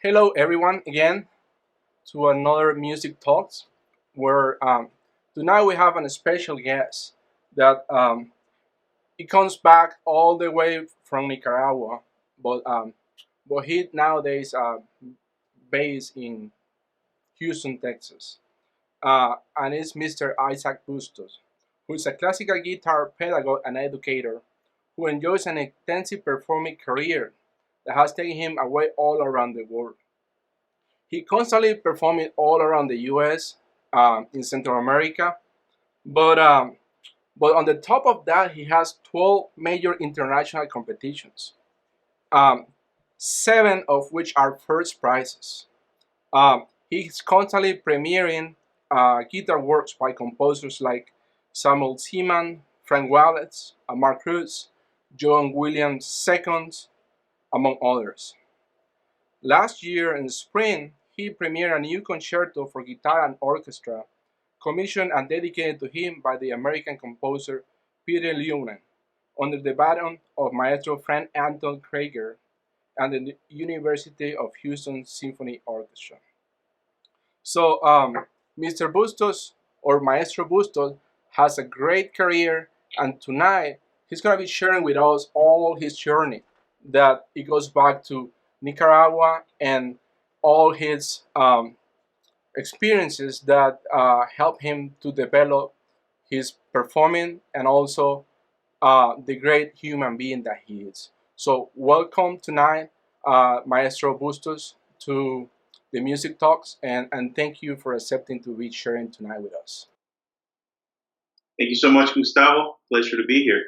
Hello everyone again to another music talks where tonight we have a special guest that he comes back all the way from Nicaragua, but he nowadays based in Houston, Texas, and it's Mr. Issac Bustos, who is a classical guitar pedagogue and educator who enjoys an extensive performing career that has taken him away all around the world. He constantly performing all around the U.S., in Central America, but um, but on the top of that, he has 12 major international competitions, um, seven of which are first prizes. He's constantly premiering guitar works by composers like Samuel Zyman, Frank Wallace, Cruz, John Williams II, among others. Last year in spring, he premiered a new concerto for guitar and orchestra, commissioned and dedicated to him by the American composer Peter Lieuwen, under the baton of maestro Franz Anton Krager and the University of Houston Symphony Orchestra. So, Mr. Bustos or Maestro Bustos has a great career, and tonight he's going to be sharing with us all his journey that it goes back to Nicaragua and all his experiences that help him to develop his performing and also the great human being that he is. So, welcome tonight, Maestro Bustos, to the Music Talks, and thank you for accepting to be sharing tonight with us. Thank you so much, Gustavo. Pleasure to be here.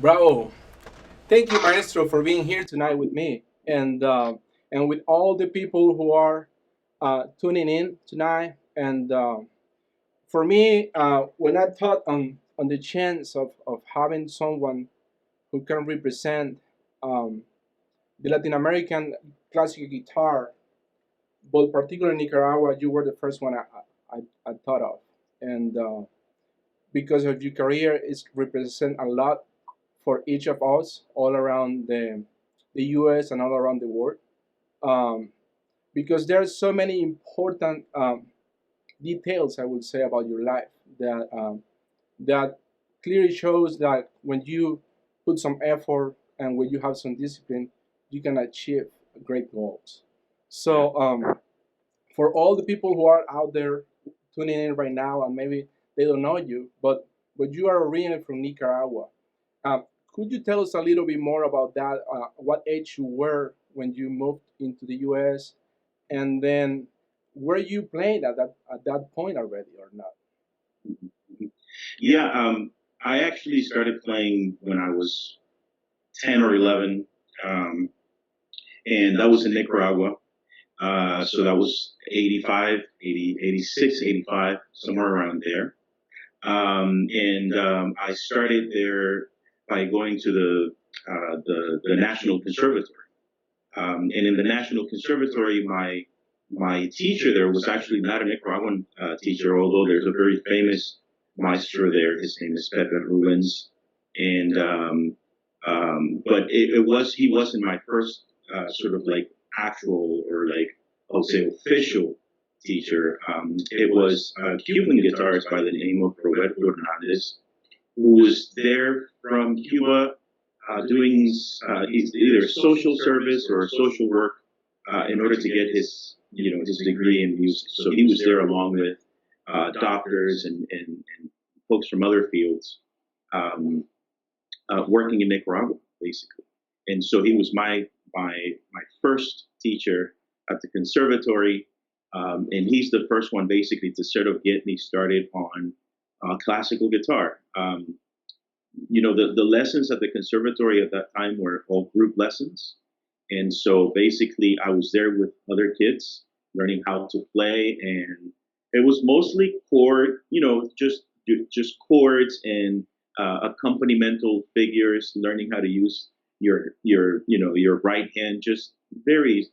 Bravo! Thank you, Maestro, for being here tonight with me and with all the people who are tuning in tonight. And for me, when I thought on the chance of having someone who can represent um, the Latin American classical guitar, but particularly Nicaragua, you were the first one I thought of. And because of your career, it represent a lot for each of us all around the U.S. and all around the world. Um, because there are so many important details, I would say, about your life that clearly shows that when you put some effort and when you have some discipline, you can achieve great goals. So for all the people who are out there tuning in right now and maybe they don't know you, but you are originally from Nicaragua. Could you tell us a little bit more about that? What age you were when you moved into the U.S. and then were you playing at that point already or not? Yeah, I actually started playing when I was 10 or 11, and that was in Nicaragua. So that was 85, 80, 86, 85, somewhere around there. I started there by going to the National Conservatory. And in the National Conservatory, my teacher there was actually not a Nicaraguan teacher, although there's a very famous maestro there. His name is Peter Lieuwen. And but he wasn't my first sort of like actual or like I would say official teacher. It was a Cuban guitarist by the name of Roberto Hernandez, who was there from Cuba doing either social service or social work in order to get his his degree in music. So he was there along with doctors and folks from other fields working in Nicaragua, basically. And so he was my first teacher at the conservatory, and he's the first one basically to sort of get me started on classical guitar. The lessons at the conservatory at that time were all group lessons. And so basically I was there with other kids learning how to play, and it was mostly just chords and accompanimental figures, learning how to use your right hand, just very,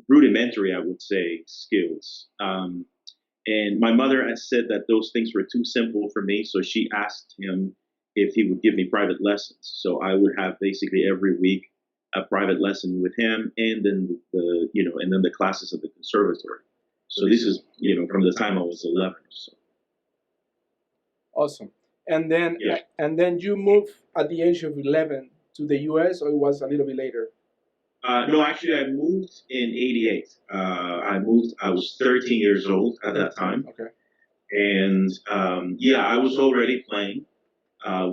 rudimentary, I would say, skills. And my mother had said that those things were too simple for me, so she asked him if he would give me private lessons. So I would have basically every week a private lesson with him, and then the classes at the conservatory. So this is from the time I was 11. So. Awesome. And then you moved at the age of 11 to the U.S. or it was a little bit later? No, actually, I moved in '88. I was 13 years old at that time. Okay. And I was already playing.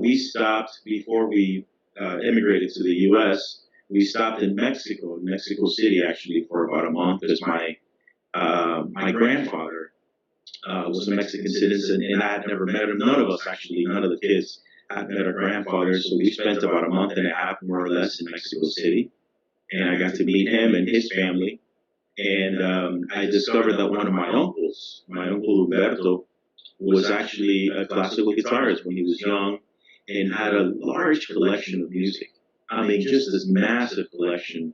We stopped before we immigrated to the U.S. We stopped in Mexico City, actually, for about a month, because my grandfather was a Mexican citizen, and I had never met him. None of us, actually, none of the kids had met our grandfather. So we spent about a month and a half, more or less, in Mexico City. And I got to meet him and his family. And I discovered that one of my uncles, my uncle Humberto, was actually a classical guitarist when he was young and had a large collection of music. I mean, just this massive collection.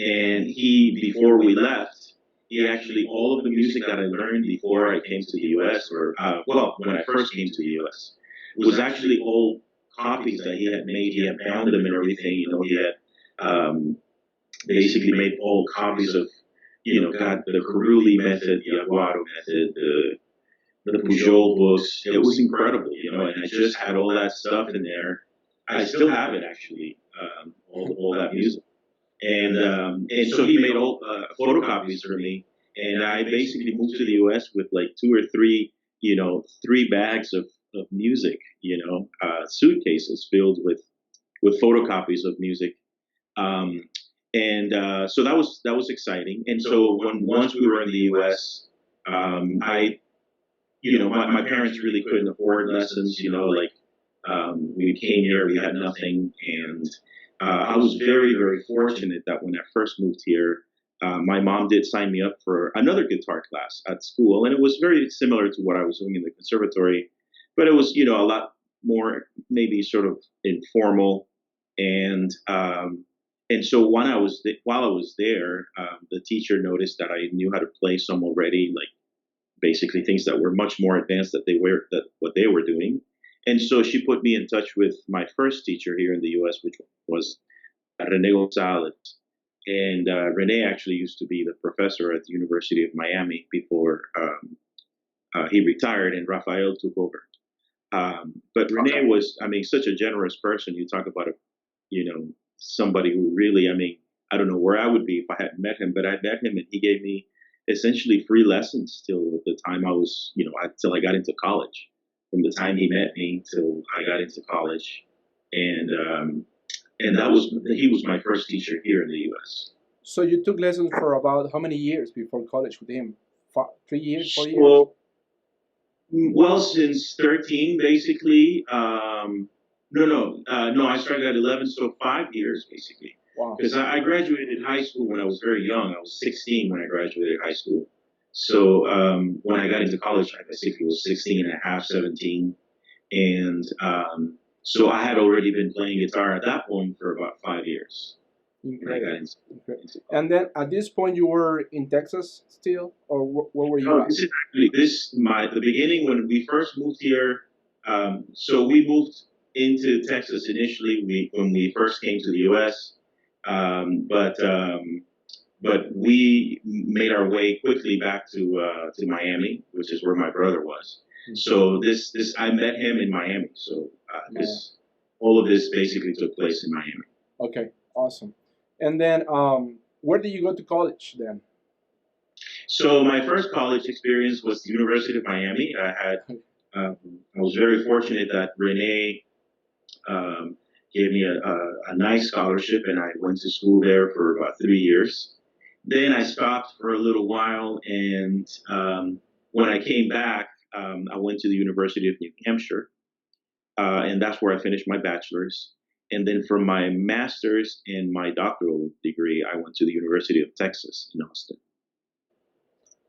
And before we left, he actually, all of the music that I learned before I came to the U.S., when I first came to the U.S., was actually all copies that he had made. He had bound them and everything. He had basically made all copies of, got the Carulli method, the Aguado method, the Pujol books. It was incredible, and I just had all that stuff in there. I still have it, actually, all that music. And so he made all photocopies for me, and I basically moved to the U.S. with like 2 or 3, 3 bags of music, suitcases filled with photocopies of music. So that was exciting. And so once we were in the U.S., my parents really couldn't afford lessons. We came here, we had nothing, and I was very, very fortunate that when I first moved here, my mom did sign me up for another guitar class at school, and it was very similar to what I was doing in the conservatory, but it was a lot more maybe sort of informal. And so while I was there, the teacher noticed that I knew how to play some already, like basically things that were much more advanced than what they were doing. And so she put me in touch with my first teacher here in the U.S., which was Rene Gonzalez. And Rene actually used to be the professor at the University of Miami before he retired, and Rafael took over. But Rene was, I mean, such a generous person. You talk about somebody who really, I mean, I don't know where I would be if I hadn't met him, but I met him and he gave me essentially free lessons till the time I was, till I got into college. From the time he met me till I got into college, and he was my first teacher here in the U.S. So you took lessons for about how many years before college with him? 3 years, 4 years? Well, since 13, basically. No, I started at 11, so 5 years, basically. Wow. Because I graduated high school when I was very young. I was 16 when I graduated high school. So when I got into college, I basically was 16 and a half, 17. And so I had already been playing guitar at that point for about 5 years. When I got into and then at this point, you were in Texas still? Or where were you at? This is actually the beginning when we first moved here. So we moved into Texas initially when we first came to the U.S. But we made our way quickly back to Miami, which is where my brother was. Mm-hmm. So I met him in Miami. So all of this basically took place in Miami. Okay, awesome. And then where did you go to college then? So my first college experience was the University of Miami. I was very fortunate that Rene gave me a nice scholarship, and I went to school there for about 3 years. Then I stopped for a little while, and when I came back, I went to the University of New Hampshire, and that's where I finished my bachelor's. And then for my master's and my doctoral degree, I went to the University of Texas in Austin.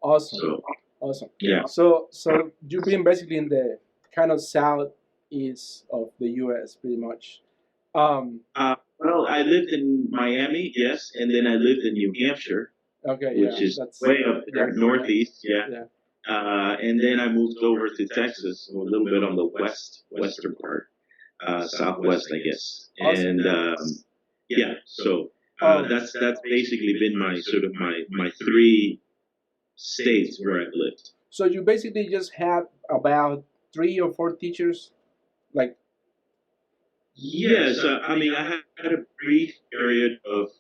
Awesome. Awesome. Yeah. So you've been basically in the kind of southeast of the U.S. pretty much. Well, I lived in Miami, yes, and then I lived in New Hampshire, which is way up there, northeast, yeah. And then I moved over to Texas, a little bit on the western part, southwest, I guess. Awesome. And so that's basically been my 3 states where I've lived. So you basically just had about 3 or 4 teachers, like. Yes, I mean, I had a brief period of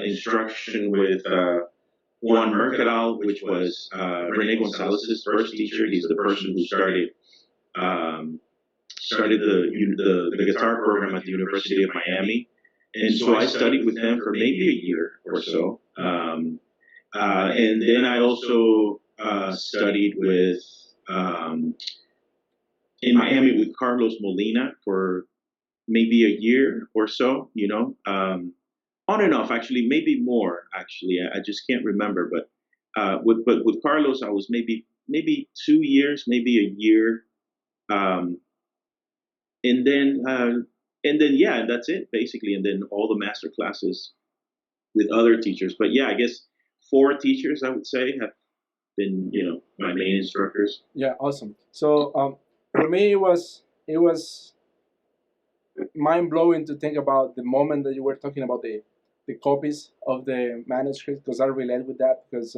instruction with Juan Mercadal, which was Rene Gonzalez's first teacher. He's the person who started the guitar program at the University of Miami, and so I studied with him for maybe a year or so. And then I also studied in Miami with Carlos Molina for maybe a year or so, on and off, actually, maybe more, actually. I just can't remember. But with Carlos, I was maybe 2 years, maybe a year. And then, and that's it, basically. And then all the master classes with other teachers. But yeah, I guess 4 teachers, I would say, have been, my main instructors. Yeah, awesome. So for me, it was mind-blowing to think about the moment that you were talking about the copies of the manuscript, because I relate with that, because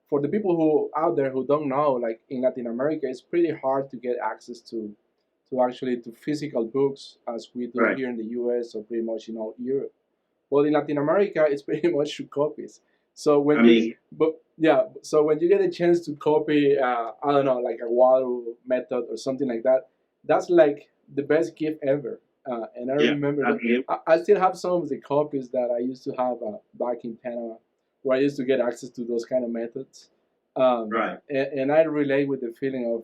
for the people who out there who don't know, like in Latin America, it's pretty hard to get access to physical books as we do here in the US or pretty much in all Europe. Well, in Latin America, it's pretty much through copies. So when so when you get a chance to copy, I don't know, like a Wallace method or something like that, that's like the best gift ever. And I remember I still have some of the copies that I used to have back in Panama, where I used to get access to those kind of methods. And I relate with the feeling of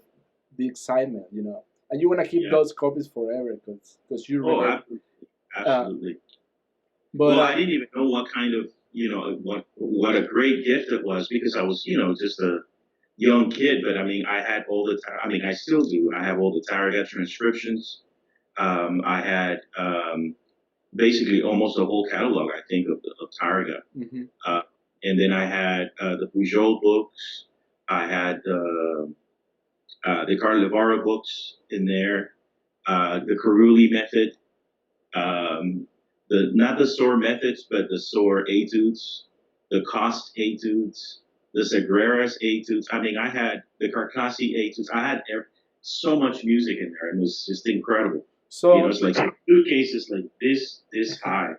the excitement, and you want to keep those copies forever because you relate. Absolutely. But I didn't even know what kind of, what a great gift it was, because I was, just a young kid. But I mean, I had I still do. I have all the Tarragat transcriptions. I had basically almost the whole catalog, I think, of Tarragat. Mm-hmm. And then I had the Pujol books. I had the Carl Levara books in there. The Carulli method. Not the Sohr methods, but the Sohr etudes, the Cost etudes, the Sagreras etudes. I mean, I had the Carcassi etudes. I had so much music in there, and it was just incredible. So It's like suitcases like this high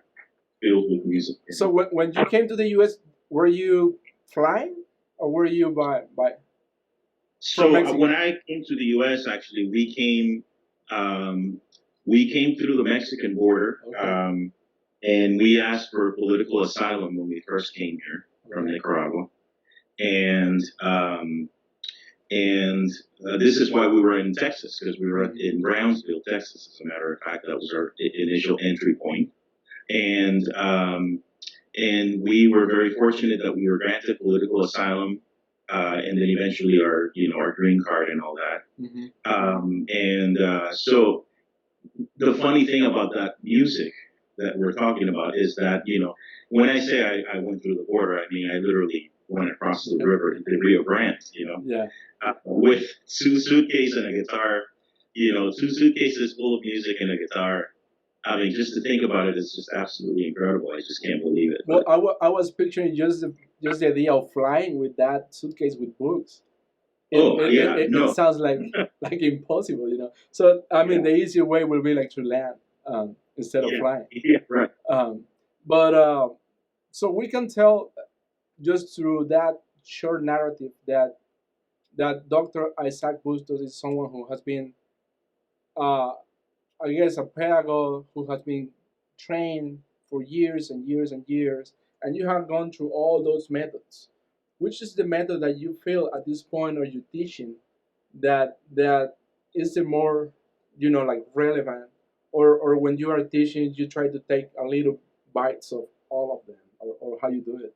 filled with music. So when you came to the U.S., were you flying or were you by from So Mexico? when I came to the U.S., actually, we came through the Mexican border, Okay. and we asked for political asylum when we first came here from Nicaragua, and this is why we were in Texas, because we were in Brownsville, Texas. As a matter of fact, that was our initial entry point, and we were very fortunate that we were granted political asylum, and then eventually our green card and all that. So the funny thing about that music that we're talking about is that when I say I went through the border, I mean I literally went across the river to the Rio Grande, Yeah. With two suitcases and a guitar, two suitcases full of music and a guitar. I mean, just to think about it is just absolutely incredible. I just can't believe it. Well, I was picturing just the idea of flying with that suitcase with books. It No, sounds like impossible. So I mean, the easier way will be like to land instead of flying. yeah, right. But so we can tell just through that short narrative that Dr. Issac Bustos is someone who has been, I guess, a pedagogue who has been trained for years and years and years, and you have gone through all those methods. Which is the method that you feel at this point or you teaching that is the more like relevant, or when you are teaching you try to take a little bites of all of them, or how you do it?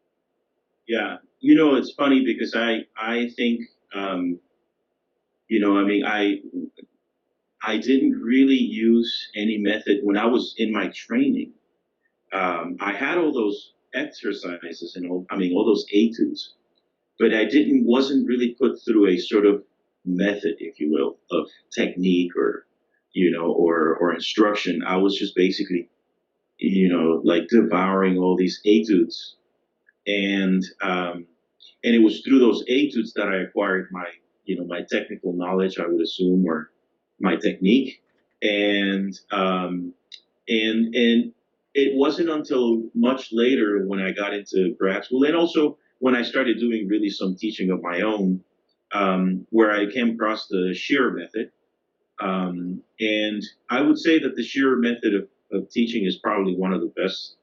Yeah, it's funny because I think I mean I didn't really use any method when I was in my training. I had all those exercises and all those etudes, but I wasn't really put through a sort of method, if you will, of technique or or instruction. I was just basically like devouring all these etudes, and it was through those etudes that I acquired my my technical knowledge, I would assume, or my technique, and and it wasn't until much later when I got into grad school, and also when I started doing really some teaching of my own, where I came across the Shearer method. And I would say that the Shearer method of teaching is probably one of the best,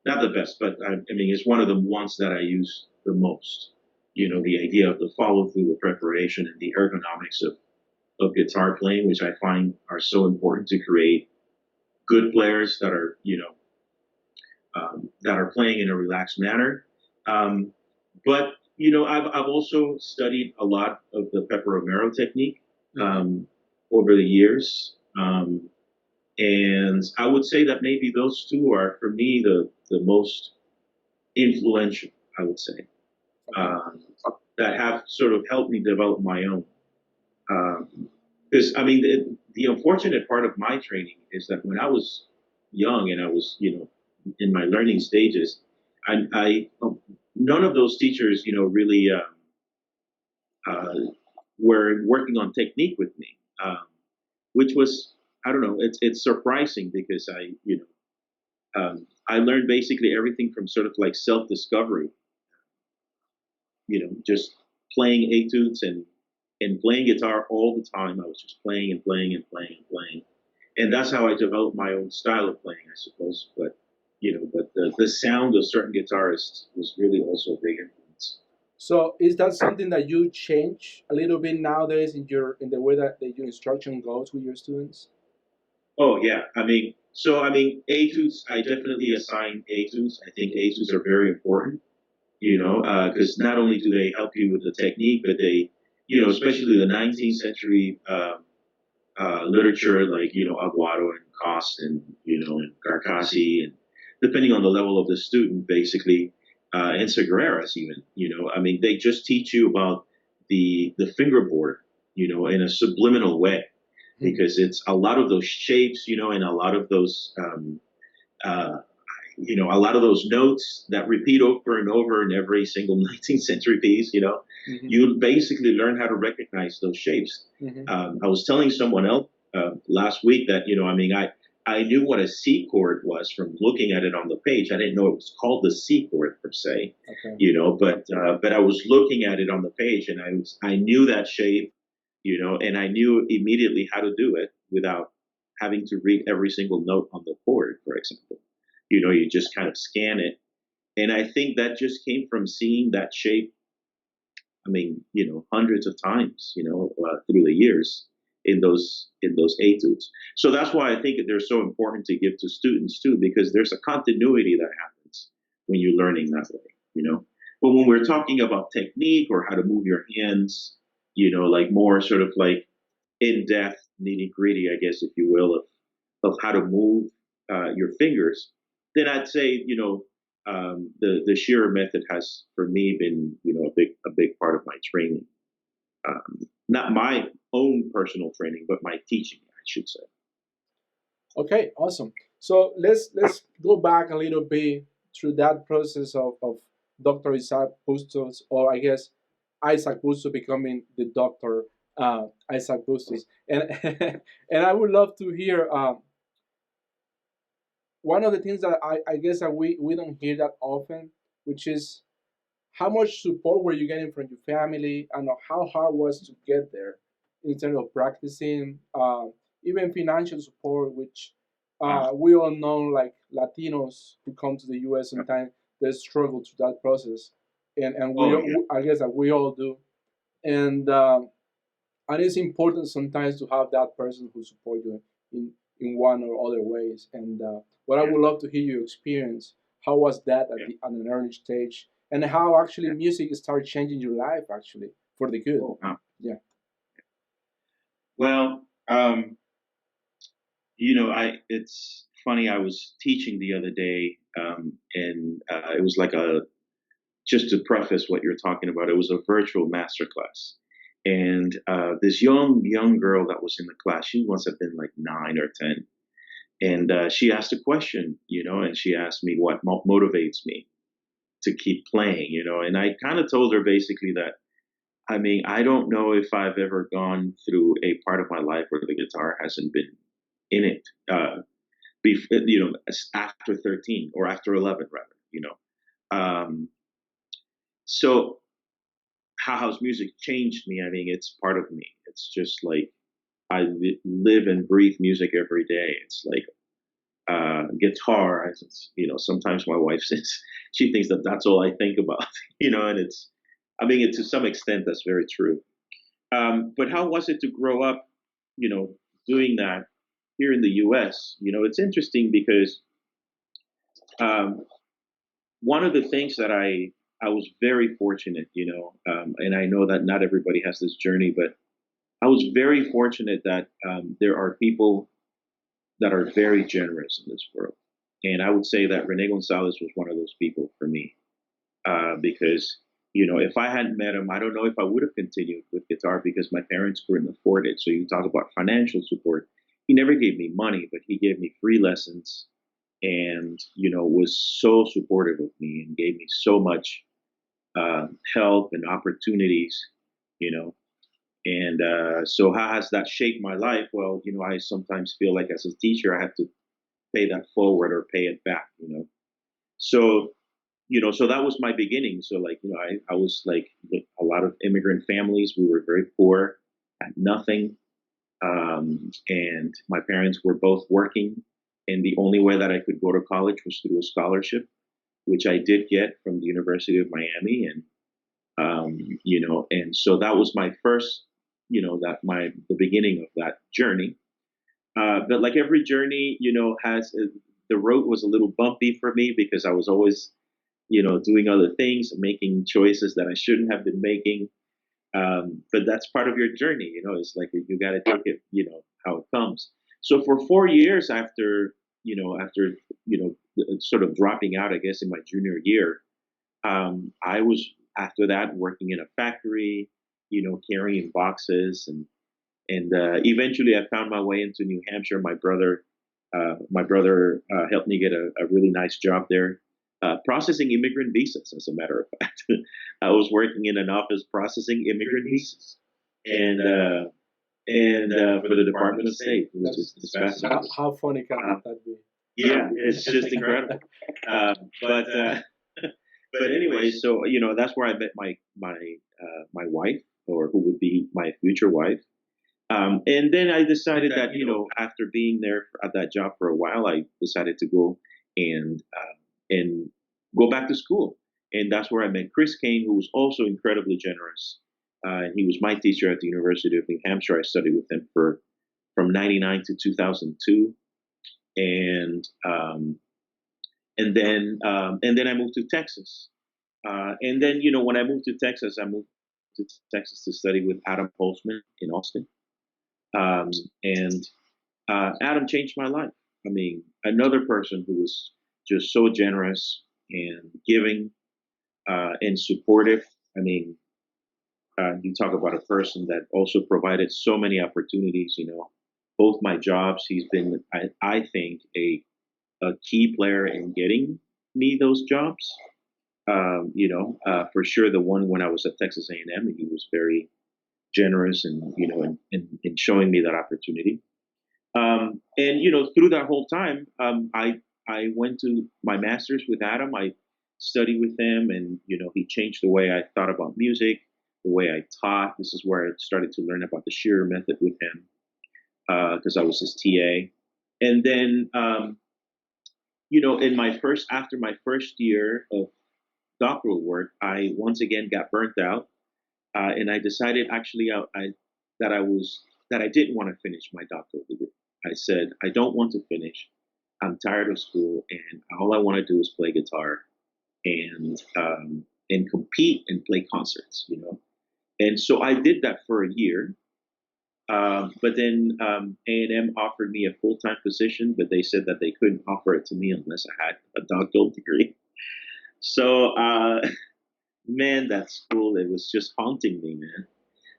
not the best, but I mean, it's one of the ones that I use the most. The idea of the follow through, the preparation, and the ergonomics of guitar playing, which I find are so important to create good players that are, that are playing in a relaxed manner. But I've also studied a lot of the Pepe Romero technique over the years, and I would say that maybe those two are for me the most influential. I would say that have sort of helped me develop my own. Because I mean, the unfortunate part of my training is that when I was young and I was in my learning stages, I none of those teachers really were working on technique with me, which was, I don't know, it's surprising because I learned basically everything from sort of like self discovery, just playing etudes and playing guitar all the time. I was just playing and playing and playing and playing, and that's how I developed my own style of playing, I suppose. But but the sound of certain guitarists was really also a big influence. So is that something that you change a little bit nowadays in the way that your instruction goes with your students? Oh yeah, I mean, etudes. I definitely assign etudes. I think etudes are very important. Because not only do they help you with the technique, but they, especially the 19th century literature, like Aguado and Cost and and Carcassi, and depending on the level of the student, basically, and Segreras even. I mean, they just teach you about the fingerboard, in a subliminal way, because it's a lot of those shapes, and a lot of those. a lot of those notes that repeat over and over in every single 19th century piece, you basically learn how to recognize those shapes. I was telling someone else last week that, I knew what a C chord was from looking at it on the page. I didn't know it was called the C chord per se, but I was looking at it on the page, and I knew that shape, and I knew immediately how to do it without having to read every single note on the chord, for example. You just kind of scan it. And I think that just came from seeing that shape, hundreds of times, through the years in those etudes. So that's why I think they're so important to give to students too, because there's a continuity that happens when you're learning that way, But when we're talking about technique or how to move your hands, like more sort of like in-depth, nitty-gritty, I guess, if you will, of how to move your fingers, then I'd say, the Shearer method has, for me, been, a big part of my training. Not my own personal training, but my teaching, I should say. Okay, awesome. So let's go back a little bit through that process of Dr. Issac Bustos, or I guess Issac Bustos becoming the Dr. Issac Bustos, and and I would love to hear one of the things that I guess that we don't hear that often, which is how much support were you getting from your family, and how hard was to get there in terms of practicing, even financial support, which we all know, like Latinos who come to the U.S. sometimes they struggle to that process, and I guess that we all do, and it's important sometimes to have that person who support you in one or other ways. And what I would love to hear your experience. How was that at an early stage, and how actually music started changing your life actually for the good? Yeah. Well, it's funny. I was teaching the other day, and it was like just to preface what you're talking about, it was a virtual masterclass. And this young girl that was in the class, she must have been like 9 or 10. And she asked a question, and she asked me what motivates me to keep playing, and I kind of told her basically that, I don't know if I've ever gone through a part of my life where the guitar hasn't been in it, after 13 or after 11, rather, So how has music changed me? It's part of me. It's just like I live and breathe music every day. It's like guitar. Sometimes my wife says she thinks that that's all I think about, and to some extent that's very true. But how was it to grow up, doing that here in the U.S.? It's interesting because one of the things that I was very fortunate, and I know that not everybody has this journey, but I was very fortunate that there are people that are very generous in this world. And I would say that Rene Gonzalez was one of those people for me, because, if I hadn't met him, I don't know if I would have continued with guitar because my parents couldn't afford it. So you talk about financial support. He never gave me money, but he gave me free lessons and, was so supportive of me and gave me so much help and opportunities, And so how has that shaped my life? Well, I sometimes feel like as a teacher, I have to pay that forward or pay it back, So, so that was my beginning. So like, I was like a lot of immigrant families. We were very poor, had nothing. And my parents were both working. And the only way that I could go to college was through a scholarship, which I did get from the University of Miami. And, and so that was my first, the beginning of that journey. But like every journey, the road was a little bumpy for me because I was always, doing other things, making choices that I shouldn't have been making. But that's part of your journey, it's like you got to take it, how it comes. So for 4 years after sort of dropping out, I guess, in my junior year, I was after that working in a factory, carrying boxes and eventually I found my way into New Hampshire. My brother my brother helped me get a really nice job there, processing immigrant visas. As a matter of fact, I was working in an office processing immigrant visas, and for the Department of State. It was just it's fascinating. How funny can that be? Yeah, it's just incredible. But but anyway, so that's where I met my wife, or who would be my future wife. And then I decided that after being there at that job for a while, I decided to go and go back to school, and that's where I met Chris Kane, who was also incredibly generous. He was my teacher at the University of New Hampshire. I studied with him from '99 to 2002, and then I moved to Texas. And then when I moved to Texas, I moved to Texas to study with Adam Holzman in Austin. And Adam changed my life. I mean, another person who was just so generous and giving and supportive. I mean, you talk about a person that also provided so many opportunities. Both my jobs, he's been, I think, a key player in getting me those jobs. For sure, the one when I was at Texas A&M, he was very generous and in showing me that opportunity. And through that whole time, I went to my master's with Adam. I studied with him, and he changed the way I thought about music, the way I taught. This is where I started to learn about the Shearer method with him, because I was his TA. And then after my first year of doctoral work, I once again got burnt out, and I decided actually that I didn't want to finish my doctoral degree. I said, I don't want to finish. I'm tired of school, and all I want to do is play guitar and compete and play concerts. And so I did that for a year. But then A&M offered me a full-time position, but they said that they couldn't offer it to me unless I had a doctoral degree. So, man, that school, it was just haunting me, man.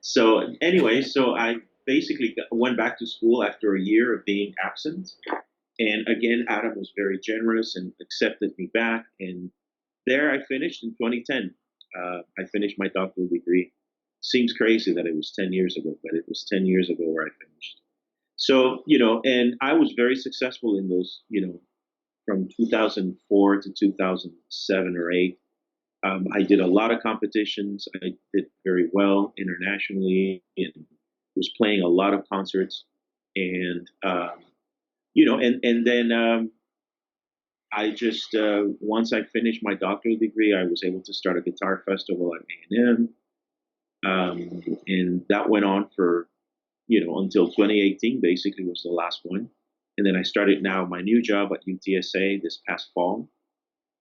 So anyway, so I basically went back to school after a year of being absent. And again, Adam was very generous and accepted me back. And there I finished in 2010. I finished my doctoral degree. Seems crazy that it was 10 years ago, but it was 10 years ago where I finished. So, and I was very successful in those, from 2004 to 2007 or 8. I did a lot of competitions. I did very well internationally and was playing a lot of concerts. And, and then I just, once I finished my doctoral degree, I was able to start a guitar festival at A&M. And that went on for, until 2018, basically was the last one. And then I started now my new job at UTSA this past fall,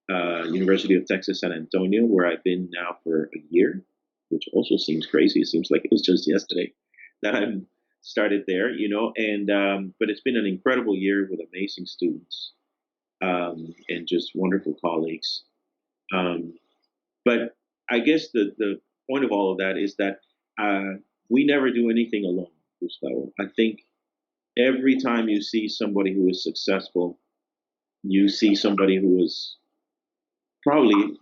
University of Texas, San Antonio, where I've been now for a year, which also seems crazy. It seems like it was just yesterday that I started there, and, but it's been an incredible year with amazing students, and just wonderful colleagues. But I guess the point of all of that is that we never do anything alone, Gustavo. I think every time you see somebody who is successful, you see somebody who is probably,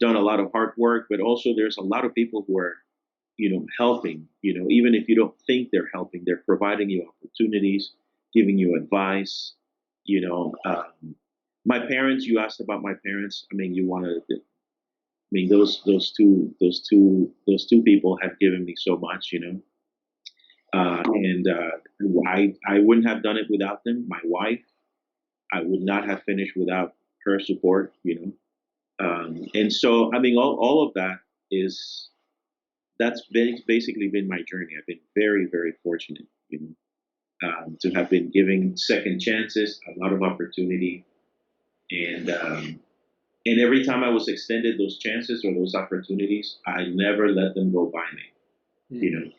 done a lot of hard work, but also there's a lot of people who are, helping, even if you don't think they're helping, they're providing you opportunities, giving you advice, my parents, you asked about my parents. I mean, those two people have given me so much, and I wouldn't have done it without them. My wife, I would not have finished without her support, and so, I mean, all of that that's basically been my journey. I've been very, very fortunate, to have been given second chances, a lot of opportunity, and every time I was extended those chances or those opportunities, I never let them go by me.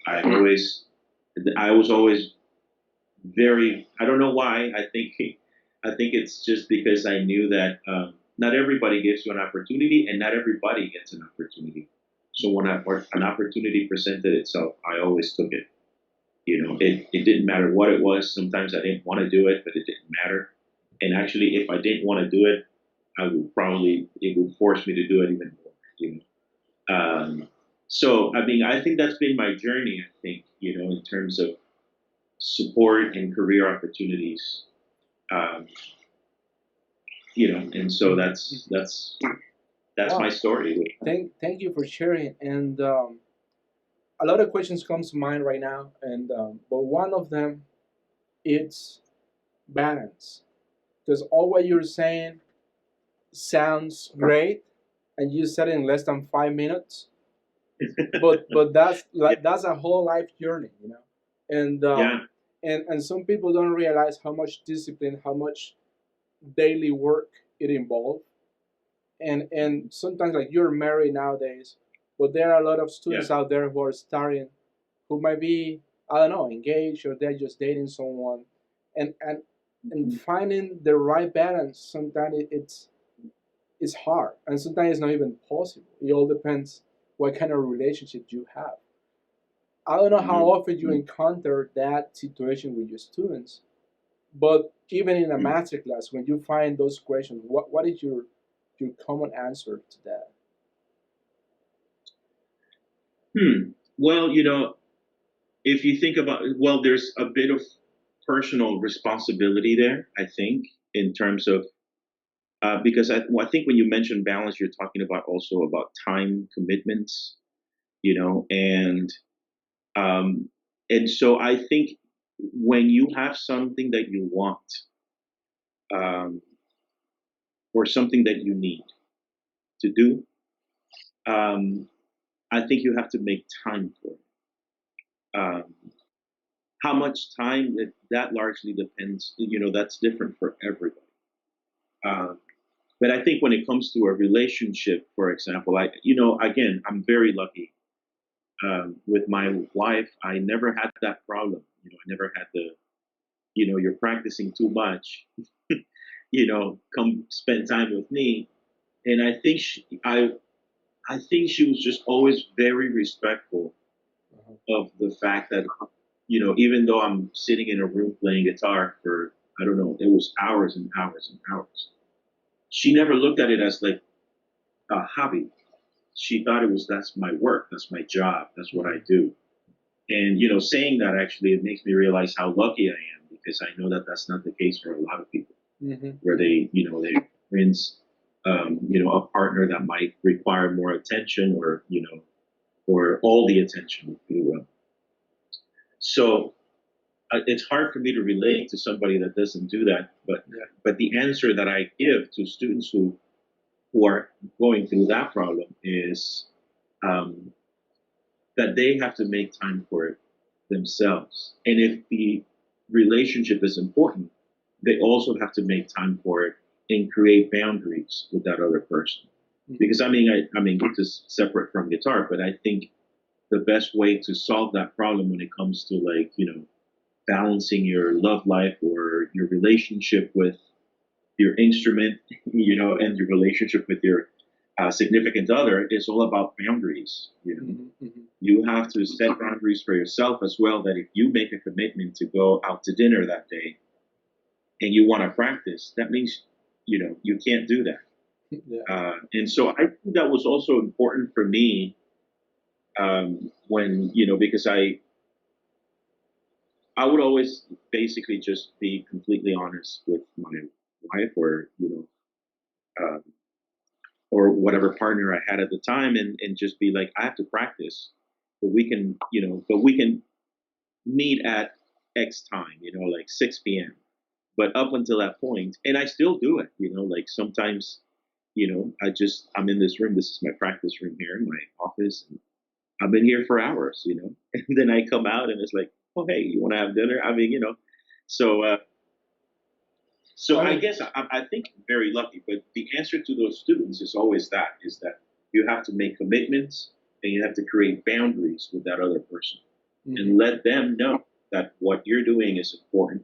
I was always very, I don't know why. I think it's just because I knew that not everybody gives you an opportunity, and not everybody gets an opportunity. So when an opportunity presented itself, I always took it. It didn't matter what it was. Sometimes I didn't want to do it, but it didn't matter. And actually, if I didn't want to do it, it would force me to do it even more. So, I mean, I think that's been my journey, I think, in terms of support and career opportunities. Um, and so that's Wow. my story. Thank you for sharing. And a lot of questions comes to mind right now, and but one of them, it's balance, because all what you're saying sounds great, and you said it in less than 5 minutes. But that's a whole life journey. And Yeah, and some people don't realize how much discipline, how much daily work it involves. And sometimes, like, you're married nowadays, but there are a lot of yeah, students out there who are starting, who might be, I don't know, engaged, or they're just dating someone, and finding the right balance. Sometimes it's hard, and sometimes it's not even possible. It all depends what kind of relationship you have. I don't know how often you encounter that situation with your students, but even in a master class, when you find those questions, what is your common answer to that? Well, if you think about it, well, there's a bit of personal responsibility there, I think, in terms of because I think when you mention balance, you're talking about also about time commitments, and um, so I think when you have something that you want, um, or something that you need to do, um, I think you have to make time for it. How much time that largely depends. That's different for everybody. Um, but I think when it comes to a relationship, for example, again, I'm very lucky with my wife. I never had that problem. I never had the, you're practicing too much. Come spend time with me. And I think she was just always very respectful of the fact that, even though I'm sitting in a room playing guitar for, I don't know, it was hours and hours and hours. She never looked at it as like a hobby. She thought that's my work, that's my job, that's what I do. And saying that, actually, it makes me realize how lucky I am, because I know that that's not the case for a lot of people, where they experience a partner that might require more attention, or all the attention, if you will. So it's hard for me to relate to somebody that doesn't do that. But the answer that I give to students who are going through that problem is um, that they have to make time for it themselves. And if the relationship is important, they also have to make time for it and create boundaries with that other person. Because I mean, this is separate from guitar, but I think the best way to solve that problem when it comes to, like, balancing your love life or your relationship with your instrument, and your relationship with your significant other, is all about boundaries. You have to set boundaries for yourself as well. That if you make a commitment to go out to dinner that day and you want to practice, that means you can't do that. And so I think that was also important for me, when because I would always basically just be completely honest with my wife, um, or whatever partner I had at the time, and just be like, I have to practice, but we can meet at X time, like 6 p.m. But up until that point, and I still do it, like sometimes, I'm in this room. This is my practice room here in my office. And I've been here for hours, and then I come out and it's like, oh, hey, you want to have dinner? I mean, so, so I guess I think I'm very lucky, but the answer to those students is always is that you have to make commitments and you have to create boundaries with that other person, and let them know that what you're doing is important.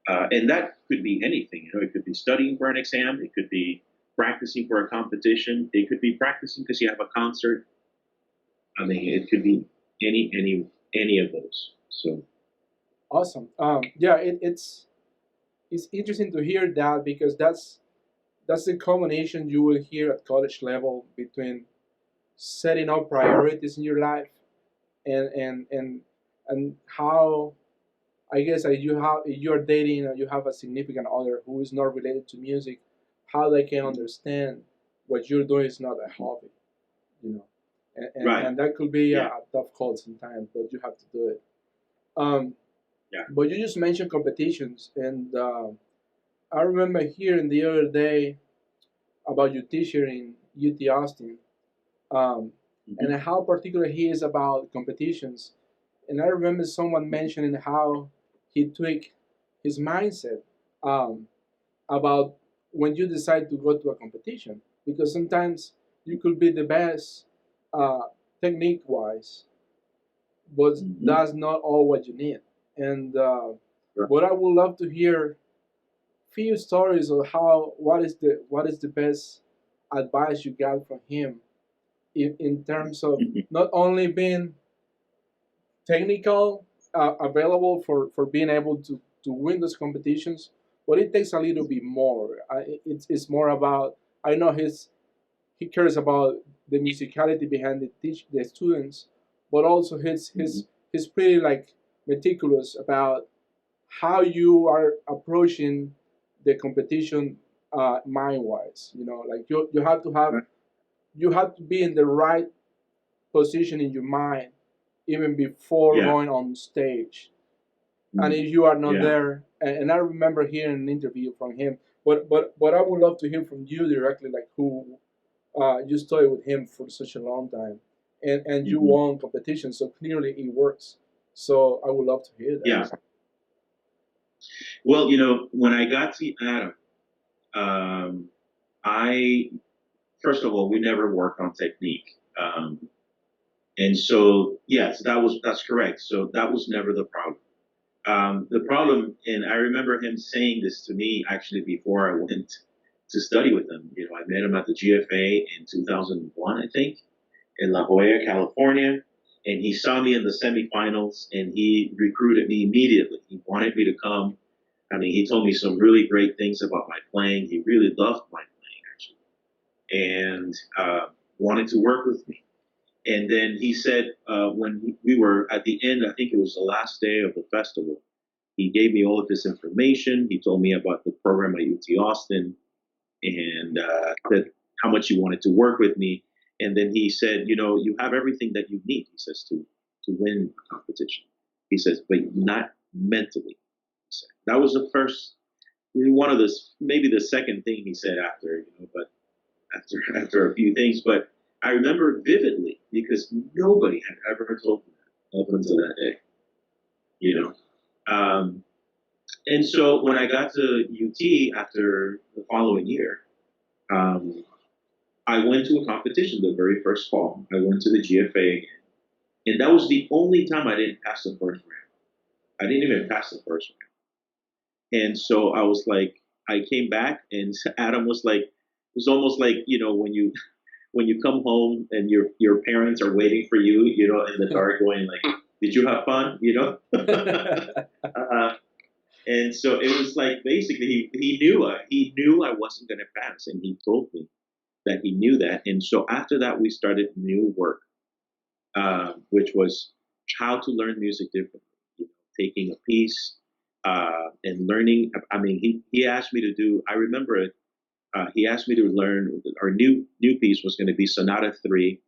And that could be anything. It could be studying for an exam. It could be practicing for a competition. It could be practicing because you have a concert. I mean, it could be any of those. So Awesome. Yeah, it's interesting to hear that because that's the combination you will hear at college level between setting up priorities in your life and how I guess if you're dating or you have a significant other who is not related to music, how they can understand what you're doing is not a hobby, you know, right, and that could be yeah, a tough call sometimes, but you have to do it. Um, yeah, but you just mentioned competitions, and I remember hearing the other day about your teacher in UT Austin, um, hmm and how particular he is about competitions. And I remember someone mentioning how he tweaked his mindset um, about when you decide to go to a competition, because sometimes you could be the best uh, technique wise, but hmm that's not all what you need. And right, but I would love to hear few stories of how what is the best advice you got from him in terms of mhm, not only being technical available for being able to win those competitions, but it takes a little bit more. It's more about I know he cares about the musicality behind the students, but also mhm, he's pretty like meticulous about how you are approaching the competition mind wise. You know, like right, you have to be in the right position in your mind even before yeah, going on stage. And mm, if you are not yeah, there, and I remember hearing an interview from him, but I would love to hear from you directly, like who you studied with him for such a long time, and you hmm won competitions, so clearly it works. So I would love to hear that. yeah. Well, when I got to Adam, um, I first of all, we never worked on technique. And so, yes, that's correct. So that was never the problem. The problem, and I remember him saying this to me actually before I went to study with him. I met him at the GFA in 2001, I think, in La Jolla, California. And he saw me in the semifinals and he recruited me immediately. He wanted me to come. I mean, he told me some really great things about my playing. He really loved my playing, actually, and wanted to work with me. And then he said, when we were at the end, I think it was the last day of the festival, he gave me all of this information. He told me about the program at UT Austin and that how much he wanted to work with me. And then he said, you have everything that you need, he says, to win a competition. He says, but not mentally. He said. That was the first, one of the, maybe the second thing he said after, but after a few things. But I remember vividly because nobody had ever told me that up until that day, you know. Um, and so when I got to UT after the following year, um, I went to a competition the very first fall. I went to the GFA again. And that was the only time I didn't pass the first round. I didn't even pass the first round. And so I was like, I came back and Adam was like, it was almost like, when you come home and your parents are waiting for you, in the car going like, did you have fun? uh, and so it was like basically he knew I wasn't going to pass, and he told me that he knew that. And so after that, we started new work, which was how to learn music differently. Taking a piece and learning. I mean, he asked me to do. I remember it. He asked me to learn. Our new piece was going to be Sonata 3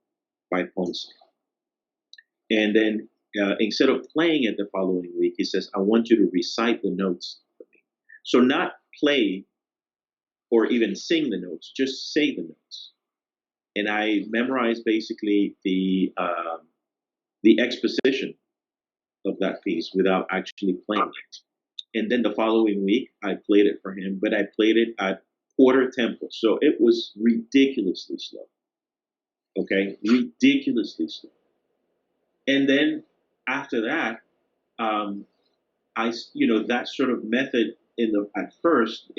by Ponce. And then instead of playing it the following week, he says, I want you to recite the notes for me. So not play or even sing the notes, just say the notes. And I memorized basically the exposition of that piece without actually playing it. And then the following week, I played it for him, but I played it at quarter tempo. So it was ridiculously slow. Okay, ridiculously slow. And then after that, um, that sort of method at first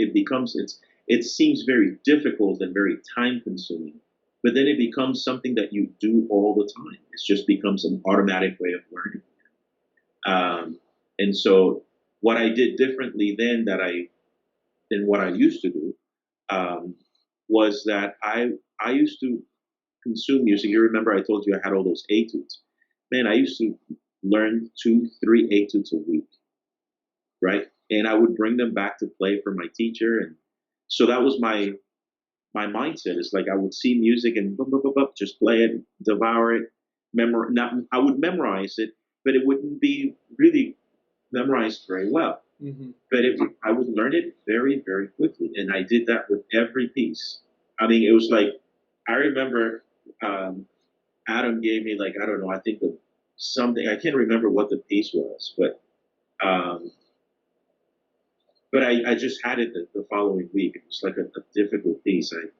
it seems very difficult and very time consuming, but then it becomes something that you do all the time. It just becomes an automatic way of learning. And so what I did differently then than what I used to do, was that I used to consume music. You remember I told you I had all those etudes. Man, I used to learn 2, 3 etudes a week, right? And I would bring them back to play for my teacher, and so that was my mindset. It's like I would see music and boop, boop, boop, boop, just play it, devour it, I would memorize it, but it wouldn't be really memorized very well. Mm-hmm. But I would learn it very, very quickly, and I did that with every piece. I mean, it was like I remember Adam gave me, like, I don't know, I think of something. I can't remember what the piece was, um, but I just had it the following week. It was like a difficult piece. I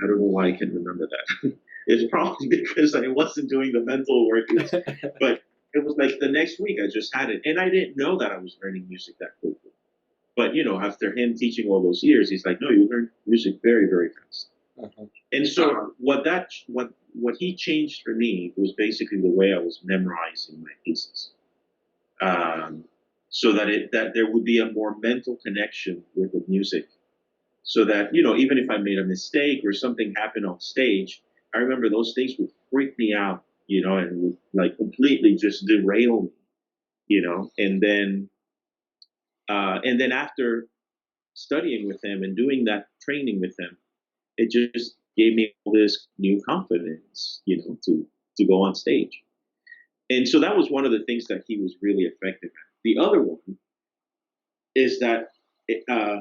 don't know why I can't remember that. It's probably because I wasn't doing the mental work. But it was like the next week I just had it. And I didn't know that I was learning music that quickly. But, after him teaching all those years, he's like, no, you learn music very, very fast. Uh-huh. And so what he changed for me was basically the way I was memorizing my pieces. So that there would be a more mental connection with the music. So that, even if I made a mistake or something happened on stage, I remember those things would freak me out, and would like completely just derail me, and then after studying with him and doing that training with him, it just gave me all this new confidence, to go on stage. And so that was one of the things that he was really effective at. The other one is that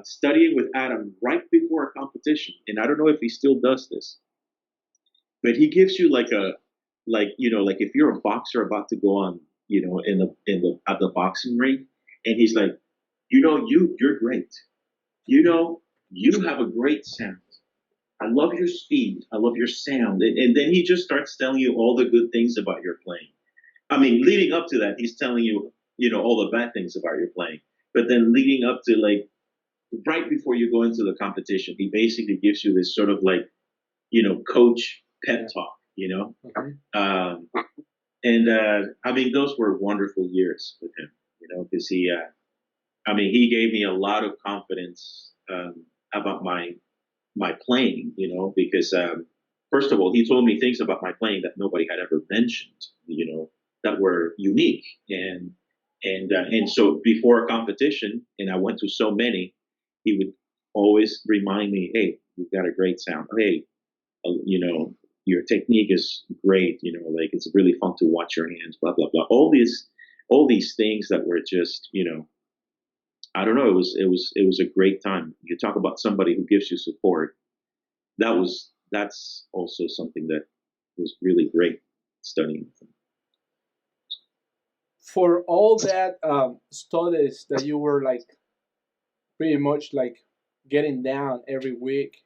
studying with Adam right before a competition, and I don't know if he still does this, but he gives you like like if you're a boxer about to go on, at the boxing ring, and he's like, you're great, you have a great sound. I love your speed. I love your sound. And then he just starts telling you all the good things about your playing. I mean, leading up to that, he's telling you, all the bad things about your playing. But then leading up to, like, right before you go into the competition, he basically gives you this sort of like, coach pep talk, Mm-hmm. And I mean, those were wonderful years with him, because he gave me a lot of confidence about my playing, because first of all, he told me things about my playing that nobody had ever mentioned, that were unique, and so before a competition, and I went to so many, he would always remind me, hey, you've got a great sound. Hey, your technique is great. Like, it's really fun to watch your hands. Blah blah blah. All these things that were just, I don't know. It was a great time. You talk about somebody who gives you support. That's also something that was really great studying. For all that studies that you were like pretty much like getting down every week,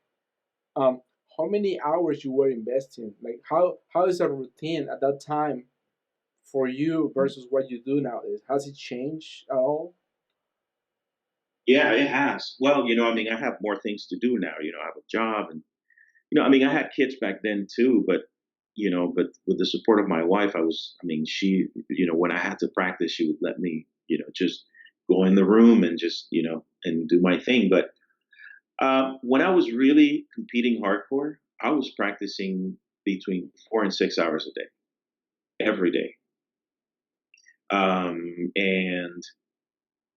um, how many hours you were investing? Like how is a routine at that time for you versus what you do nowadays? Has it changed at all? Yeah, it has. Well, I have more things to do now. I have a job, and I had kids back then too, but with the support of my wife, she, when I had to practice, she would let me, just go in the room and just, and do my thing. But when I was really competing hardcore, I was practicing between 4 and 6 hours a day, every day. And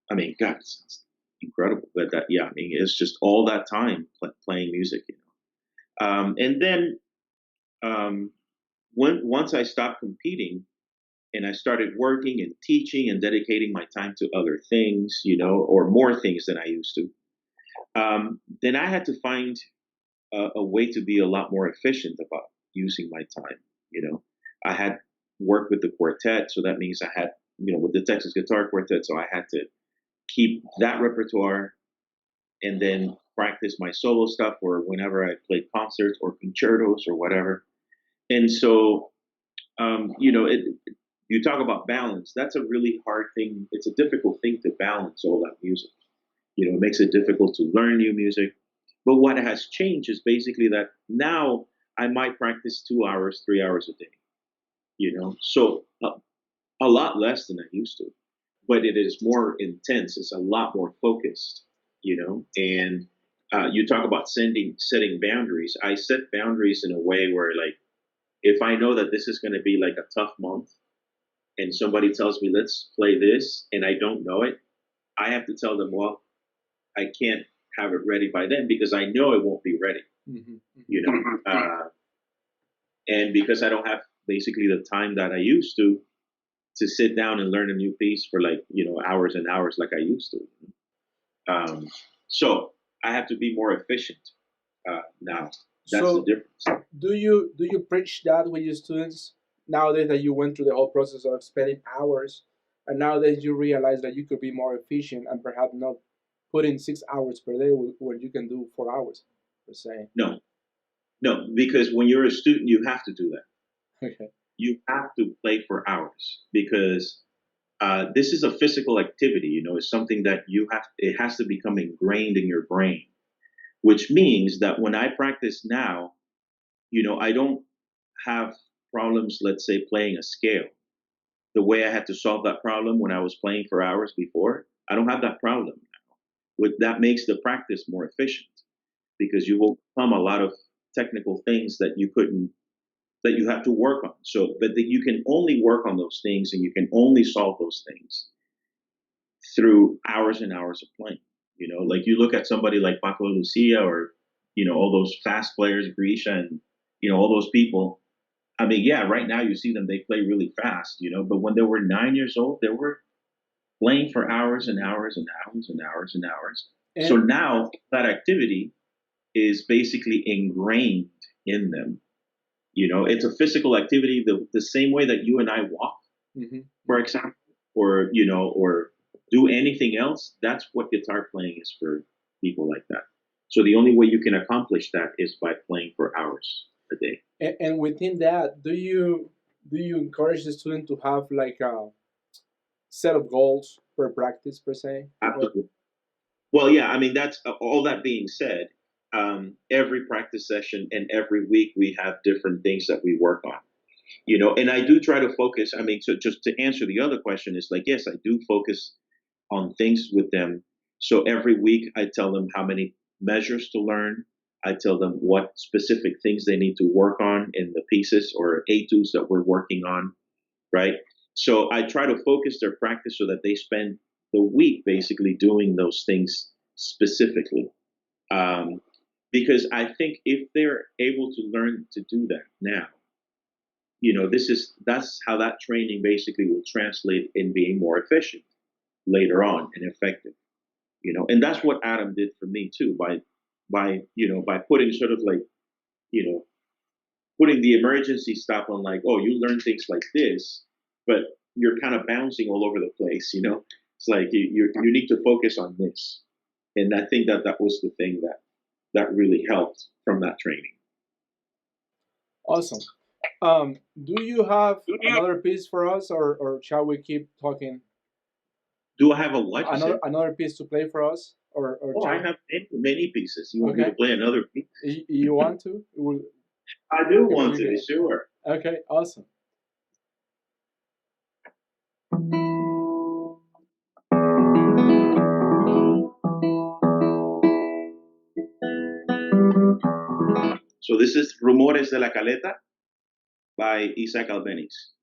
God, it sounds incredible. But yeah, it's just all that time playing music, and then um, once I stopped competing and I started working and teaching and dedicating my time to other things, or more things than I used to, then I had to find a way to be a lot more efficient about using my time. I had worked with the quartet, so that means I had, with the Texas Guitar Quartet, so I had to keep that repertoire and then practice my solo stuff or whenever I played concerts or concertos or whatever. And so, you talk about balance. That's a really hard thing. It's a difficult thing to balance all that music. It makes it difficult to learn new music. But what has changed is basically that now I might practice 2 hours, 3 hours a day. So A lot less than I used to, but it is more intense. It's a lot more focused, And you talk about setting boundaries. I set boundaries in a way where, like, if I know that this is going to be like a tough month, and somebody tells me let's play this, and I don't know it, I have to tell them, well, I can't have it ready by then because I know it won't be ready. Mm-hmm. You know, and because I don't have basically the time that I used to sit down and learn a new piece for, like, hours and hours like I used to. So I have to be more efficient now. That's So the difference. do you preach that with your students nowadays that you went through the whole process of spending hours, and nowadays you realize that you could be more efficient and perhaps not put in 6 hours per day when you can do 4 hours per se? No, because when you're a student, you have to do that. Okay. You have to play for hours because this is a physical activity. It's something that it has to become ingrained in your brain, which means that when I practice now, I don't have problems, let's say, playing a scale. The way I had to solve that problem when I was playing for hours before, I don't have that problem now. That makes the practice more efficient because you will overcome a lot of technical things that you have to work on. So, but that you can only work on those things and you can only solve those things through hours and hours of playing. Like you look at somebody like Paco Lucia or, all those fast players, Grisha, and, all those people. I mean, yeah, right now you see them, they play really fast, but when they were 9 years old, they were playing for hours and hours and hours and hours and hours. So And now that activity is basically ingrained in them. It's a physical activity the same way that you and I walk, mhm. for example, or, or do anything else. That's what guitar playing is for people like that. So the only way you can accomplish that is by playing for hours a day. And within that, do you encourage the student to have like a set of goals per practice per se? Or Absolutely. Well, yeah, I mean, that's all that being said. Every practice session and every week we have different things that we work on, and I do try to focus. I mean, so just to answer the other question is like, yes, I do focus on things with them. So every week I tell them how many measures to learn. I tell them what specific things they need to work on in the pieces or etudes that we're working on, right? So I try to focus their practice so that they spend the week basically doing those things specifically. Um, because I think if they're able to learn to do that now, that's how that training basically will translate in being more efficient later on and effective. And that's what Adam did for me too, by putting sort of like, you know, putting the emergency stop on, like, oh, you learn things like this, but you're kind of bouncing all over the place. It's like you need to focus on this. And I think that was the thing that really helped from that training. awesome. Do you have another piece for us, or shall we keep talking? Do I have a what, you said? Another piece to play for us, or Oh, I have many pieces. You want me to okay? play another piece? You want to? I do It will want be to, good. sure. Okay, awesome. So this is Rumores de la Caleta by Issac Bustos.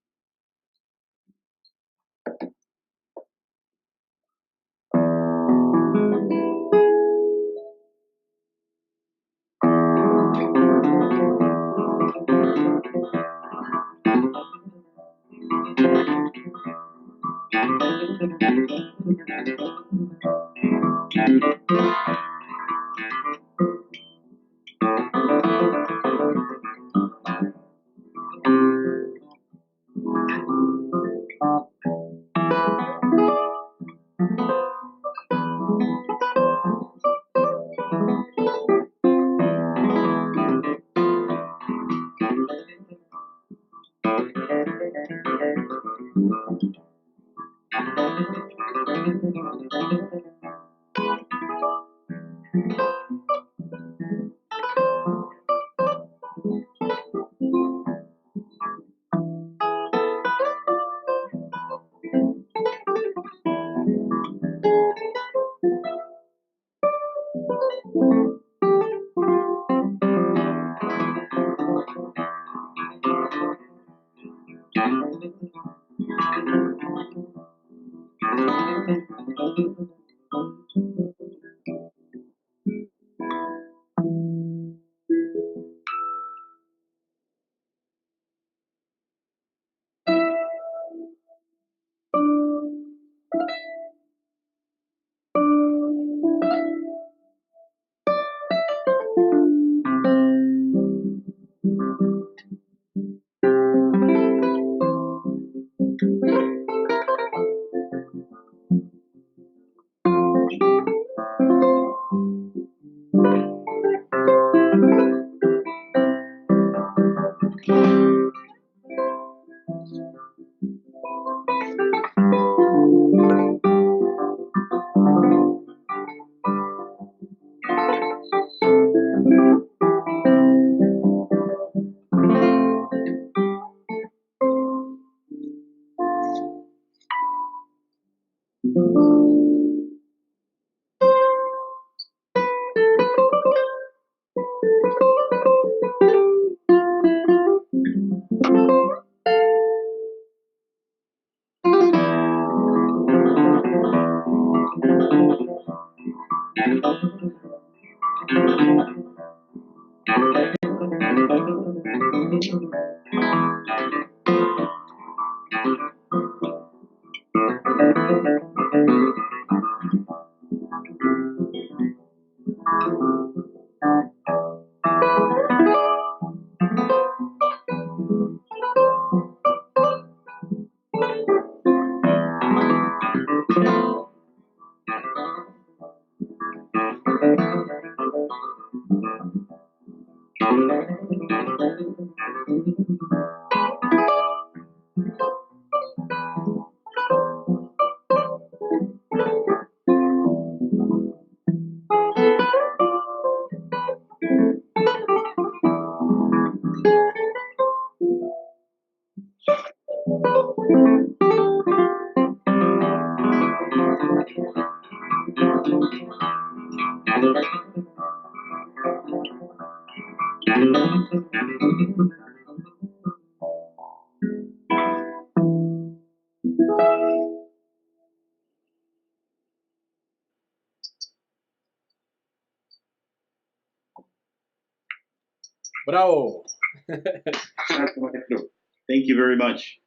Bravo. Thank you very much.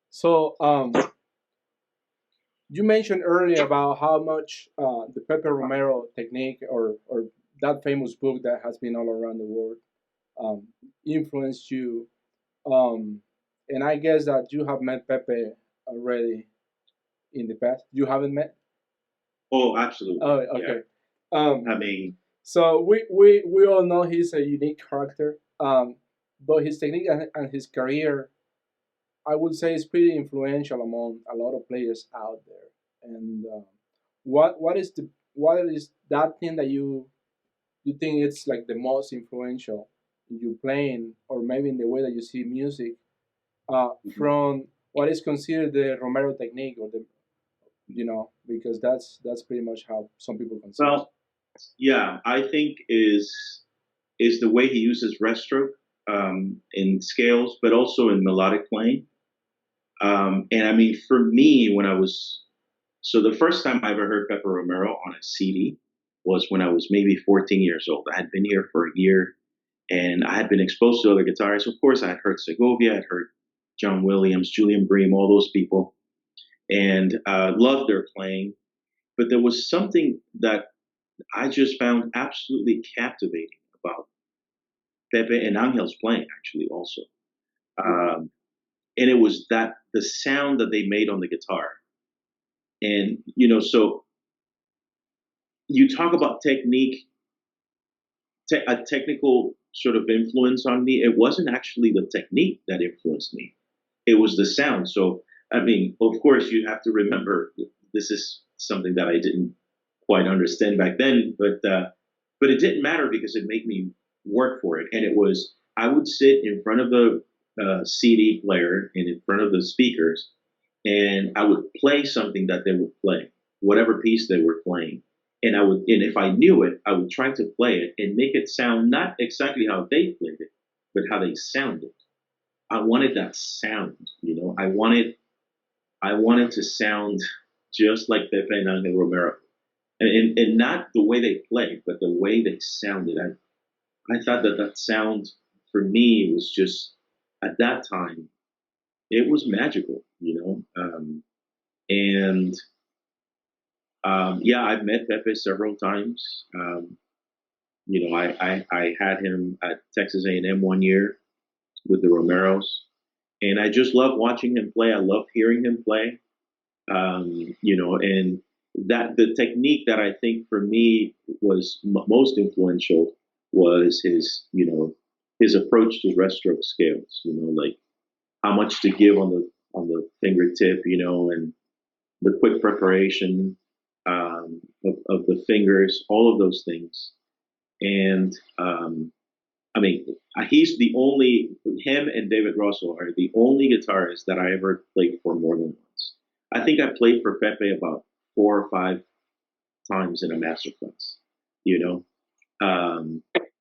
So, you mentioned earlier about how much the Pepe Romero technique, or that famous book that has been all around the world, um, influenced you. Um, and I guess that you have met Pepe already in the past. You haven't met? Oh, absolutely. Oh, Yeah. okay. Um, I mean, so we all know he's a unique character, but his technique and his career, I would say, is pretty influential among a lot of players out there. And what is that thing that you think it's like the most influential in you playing, or maybe in the way that you see music, from what is considered the Romero technique, or the, because that's pretty much how some people consider. well, yeah, I think is the way he uses rest stroke in scales, but also in melodic playing. And I mean, for me, so the first time I ever heard Pepper Romero on a CD was when I was maybe 14 years old. I had been here for a year, and I had been exposed to other guitarists. Of course, I had heard Segovia, I had heard John Williams, Julian Bream, all those people, and loved their playing. But there was something that I just found absolutely captivating about Pepe and Angel's playing, actually, also. Um, and it was that the sound that they made on the guitar. And, so you talk about technique, a technical sort of influence on me. It wasn't actually the technique that influenced me, it was the sound. So, I mean, of course, you have to remember this is something that I didn't quite understand back then, but it didn't matter because it made me work for it. And it was, I would sit in front of the CD player and in front of the speakers, and I would play something that they were playing, whatever piece they were playing. And if I knew it, I would try to play it and make it sound not exactly how they played it, but how they sounded. I wanted that sound, you know. I wanted to sound just like Pepe and Angel Romero, and not the way they played, but the way they sounded. I thought that that sound for me was just at that time it was magical, you know. And Yeah, I've met Pepe several times. You know, I had him at Texas A&M one year with the Romeros, and I just love watching him play. I love hearing him play. You know, and that the technique that I think for me was most influential was his, you know, his approach to rest stroke scales. You know, like how much to give on the fingertip, you know, and the quick preparation of the fingers, all of those things. And I mean, he's the only, him and David Russell are the only guitarists that I ever played for more than once. I think I played for Pepe about 4 or 5 times in a masterclass, you know.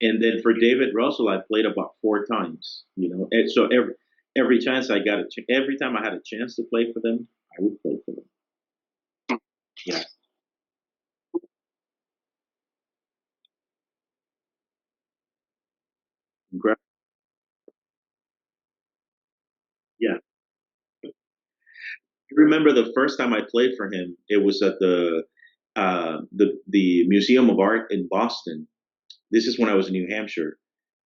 And then for David Russell, I played about 4 times, you know. And so every chance I got every time I had a chance to play for them, I would play for them. Yeah. Yeah. I remember the first time I played for him, it was at the Museum of Art in Boston. This is when I was in New Hampshire.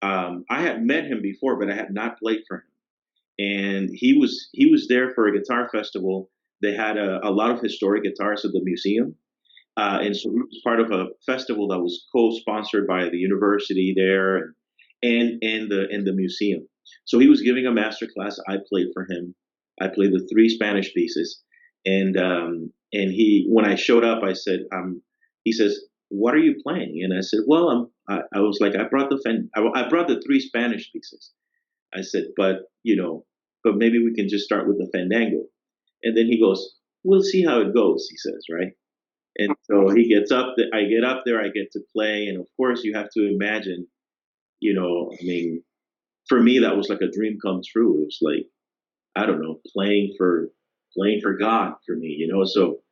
I had met him before, but I had not played for him. And he was there for a guitar festival. They had a lot of historic guitars at the museum, and so he was part of a festival that was co-sponsored by the university there and the museum. So he was giving a master class. I played for him. I played the 3 Spanish pieces, and he when I showed up, I said, he says, "What are you playing?" And I said, "Well, I was like, I brought the 3 Spanish pieces." I said, "But you know, but maybe we can just start with the fandango." And then he goes, "We'll see how it goes," he says, right? And so he gets up, I get up there, I get to play. And of course, you have to imagine, you know, I mean, for me, that was like a dream come true. It was like, I don't know, playing for God for me, you know? So,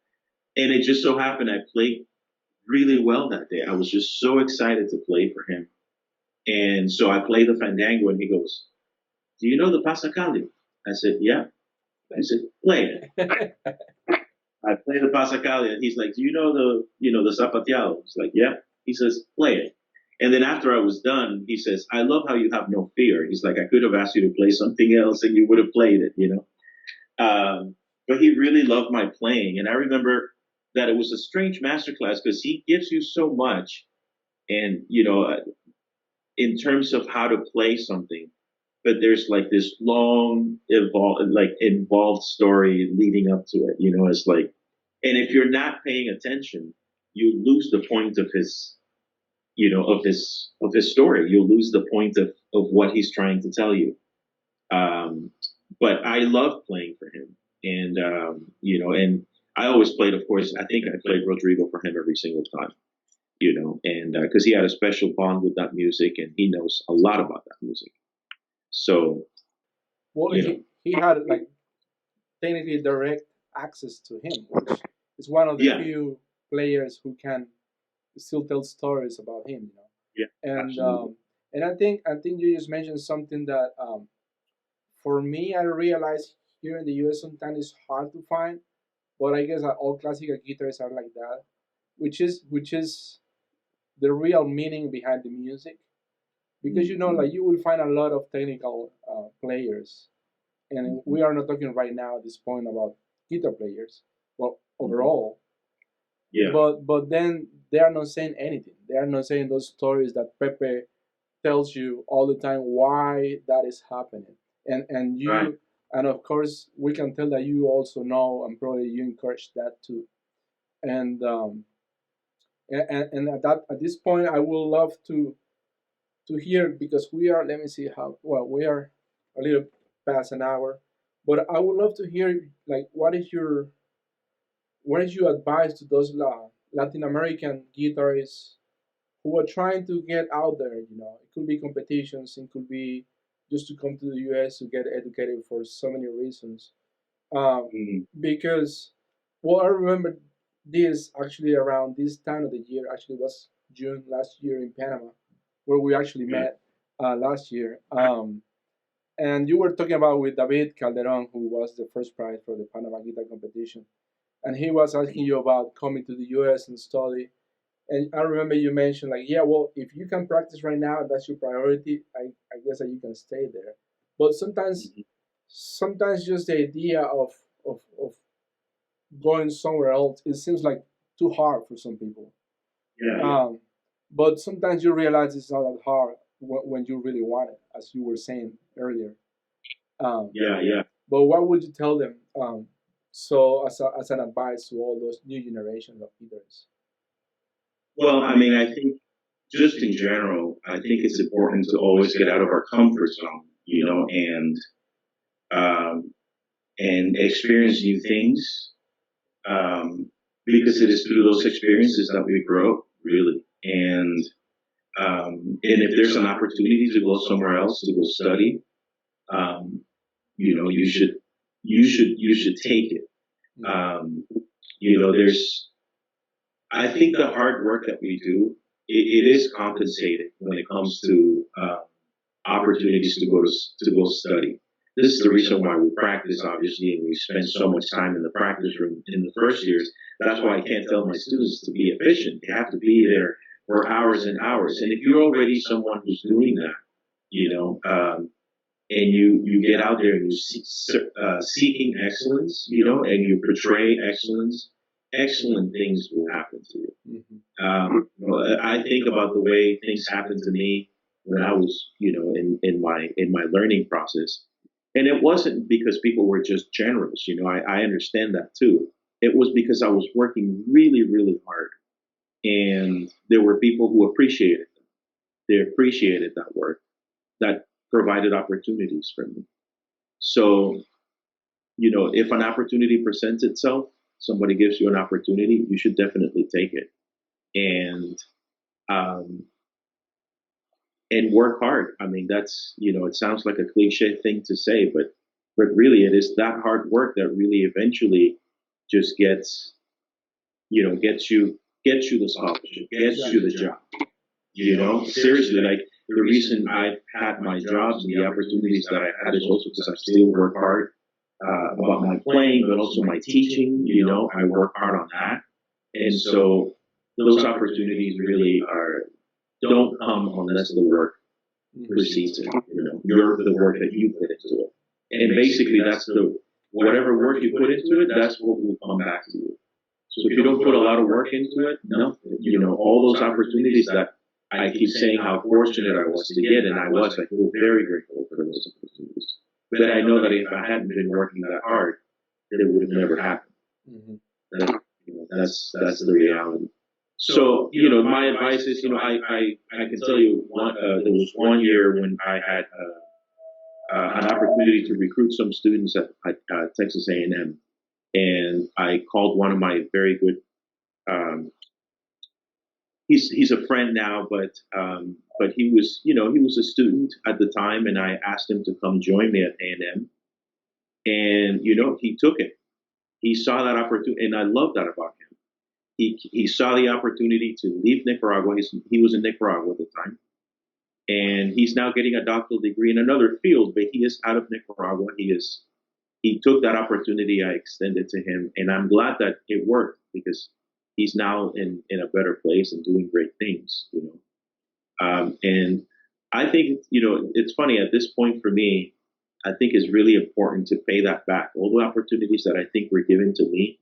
and it just so happened I played really well that day. I was just so excited to play for him. And so I played the fandango and he goes, "Do you know the Pasacalli?" I said, "Yeah." He said, "Play it." I play the Pasacalli, and he's like, "Do you know the Zapateado?" It's like, "Yeah." He says, "Play it." And then after I was done, he says, "I love how you have no fear." He's like, "I could have asked you to play something else and you would have played it, you know." But he really loved my playing, and I remember that it was a strange masterclass because he gives you so much, and you know, in terms of how to play something, but there's like this long involved story leading up to it. You know, it's like, and if you're not paying attention, you lose the point of his, you know, of his story. You'll lose the point of what he's trying to tell you. But I love playing for him, and you know, and I always played. Of course, I think I played Rodrigo for him every single time. You know, and because he had a special bond with that music, and he knows a lot about that music. So, Well, you know, he had like technically direct access to him, which is one of the yeah, few players who can still tell stories about him, you know. yeah, And absolutely. I think you just mentioned something that for me I realized here in the U.S. sometimes it's hard to find, but I guess all classical guitarists are like that, which is the real meaning behind the music, because you know Mhm. like you will find a lot of technical players, and Mhm. we are not talking right now at this point about guitar players, well Mhm. overall, Yeah, but then they are not saying anything. They are not saying those stories that Pepe tells you all the time why that is happening, and right. you, and of course we can tell that you also know, and probably you encourage that too. And and at this point I would love to hear, because we are, let me see how well we are, a little past an hour, but I would love to hear like what is your advice to those Latin American guitarists who are trying to get out there? You know, it could be competitions, it could be just to come to the U.S. to get educated for so many reasons. Mm. Because, well, I remember this actually around this time of the year. Actually, was June last year in Panama, where we actually Yeah. met last year. And you were talking about with David Calderon, who was the first prize for the Panama Guitar Competition, and he was asking you about coming to the U.S. and study. And I remember you mentioned like, yeah, well, if you can practice right now, that's your priority. I guess that you can stay there. But Mhm. sometimes just the idea of going somewhere else, it seems like too hard for some people. Yeah, yeah, But sometimes you realize it's not that hard when you really want it, as you were saying earlier. Um, yeah, yeah. but what would you tell them? So as an advice to all those new generation of leaders. Well, I mean, I think just in general, I think it's important to always get out of our comfort zone, um, and experience new things, because it is through those experiences that we grow, really. And if there's an opportunity to go somewhere else to go study, um, you should take it. Um, there's I think the hard work that we do, it is compensated when it comes to opportunities to go study. This is the reason why we practice, obviously, and we spend so much time in the practice room in the first years. That's why I can't tell my students to be efficient. They have to be there for hours and hours. And if you're already someone who's doing that, and you get out there and seeking excellence, and you portray excellence, excellent things will happen to you. I think about the way things happened to me when I was, in my learning process, and it wasn't because people were just generous. I understand that too. It was because I was working really, really hard, and there were people who appreciated it. They appreciated that work, that provided opportunities for me. So, if an opportunity presents itself, somebody gives you an opportunity, you should definitely take it. And um, and work hard. I mean, that's it sounds like a cliche thing to say, but really, it is that hard work that really eventually just gets you the scholarship, gets you the job. Seriously, like the reason I've had my jobs and the opportunities that I had is also because I still work hard about my playing, but also my teaching. I work hard on that, and so those opportunities really don't come unless the work precedes it. You're the work that you put into it, and basically that's the whatever work you put into it, that's what will come back to you. So if you don't put a lot of work into it, no, all those opportunities that I keep saying how fortunate I was to get, and I feel very grateful for those opportunities. But I know that if I hadn't been working that hard, then it would have never happened. Mm-hmm. That's the reality. So, my advice is, I can tell you there was one year when I had an opportunity to recruit some students at Texas A&M, and I called one of my very good. He's a friend now, but he was a student at the time, and I asked him to come join me at A&M, and he took it. He saw that opportunity, and I love that about him. He saw the opportunity to leave Nicaragua. He was in Nicaragua at the time, and he's now getting a doctoral degree in another field, but he is out of Nicaragua. He took that opportunity I extended to him, and I'm glad that it worked because he's now in a better place and doing great things. And I think it's funny at this point for me. I think it's really important to pay that back. All the opportunities that I think were given to me,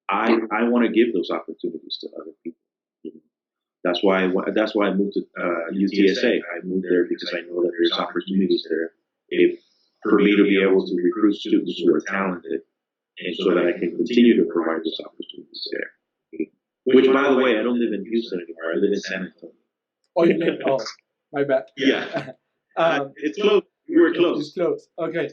I want to give those opportunities to other people. That's why I moved to UTSA. I moved there because I know that there's opportunities there. If for me to be able to recruit students who are talented, and so that I can continue to provide those opportunities there. Which, by the way, I don't live in Houston anymore. I live in San Antonio. Oh, you live? Oh, my bad. Yeah, it's close. We were close. It's close. Okay.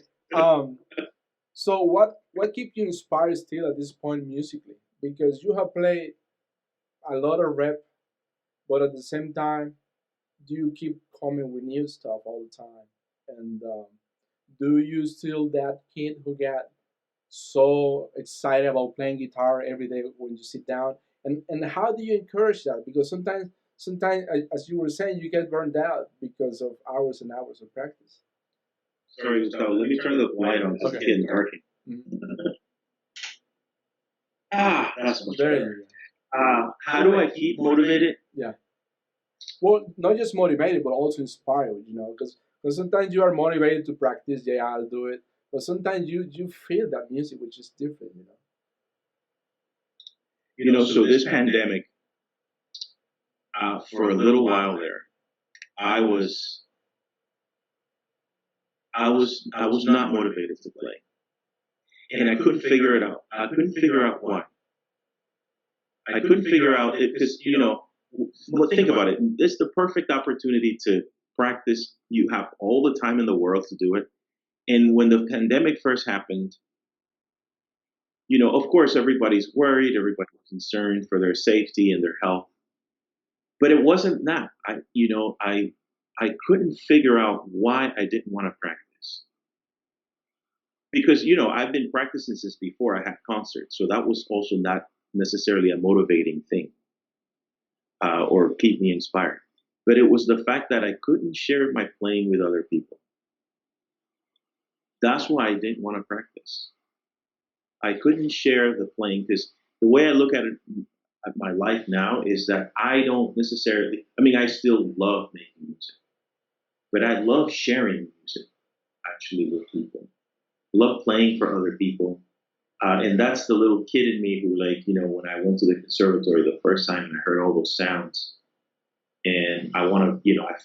So what keeps you inspired still at this point musically? Because you have played a lot of rep, but at the same time, do you keep coming with new stuff all the time? And do you still that kid who got so excited about playing guitar every day when you sit down? And how do you encourage that? Because sometimes as you were saying, you get burned out because of hours and hours of practice. Sorry, Gustavo. Let me turn the light on because it's getting dark. Mhm. That's much There better. you go. How do I keep motivated? Yeah. Well, not just motivated, but also inspired. Because sometimes you are motivated to practice. Yeah, I'll do it. But sometimes you feel that music, which is different. So this pandemic, for a little while there, I was not motivated to play, and I couldn't figure it out. I couldn't figure out why. I couldn't figure out it because well, think about it. It's the perfect opportunity to practice. You have all the time in the world to do it. And when the pandemic first happened, of course, everybody's worried. Everybody's concerned for their safety and their health. But it wasn't that. I couldn't figure out why I didn't want to practice. Because, I've been practicing since before I had concerts. So that was also not necessarily a motivating thing or keep me inspired. But it was the fact that I couldn't share my playing with other people. That's why I didn't want to practice. I couldn't share the playing because the way I look at it, at my life now, is that I don't necessarily, I still love making music, but I love sharing music actually with people. Love playing for other people. And that's the little kid in me who, when I went to the conservatory the first time and I heard all those sounds, and I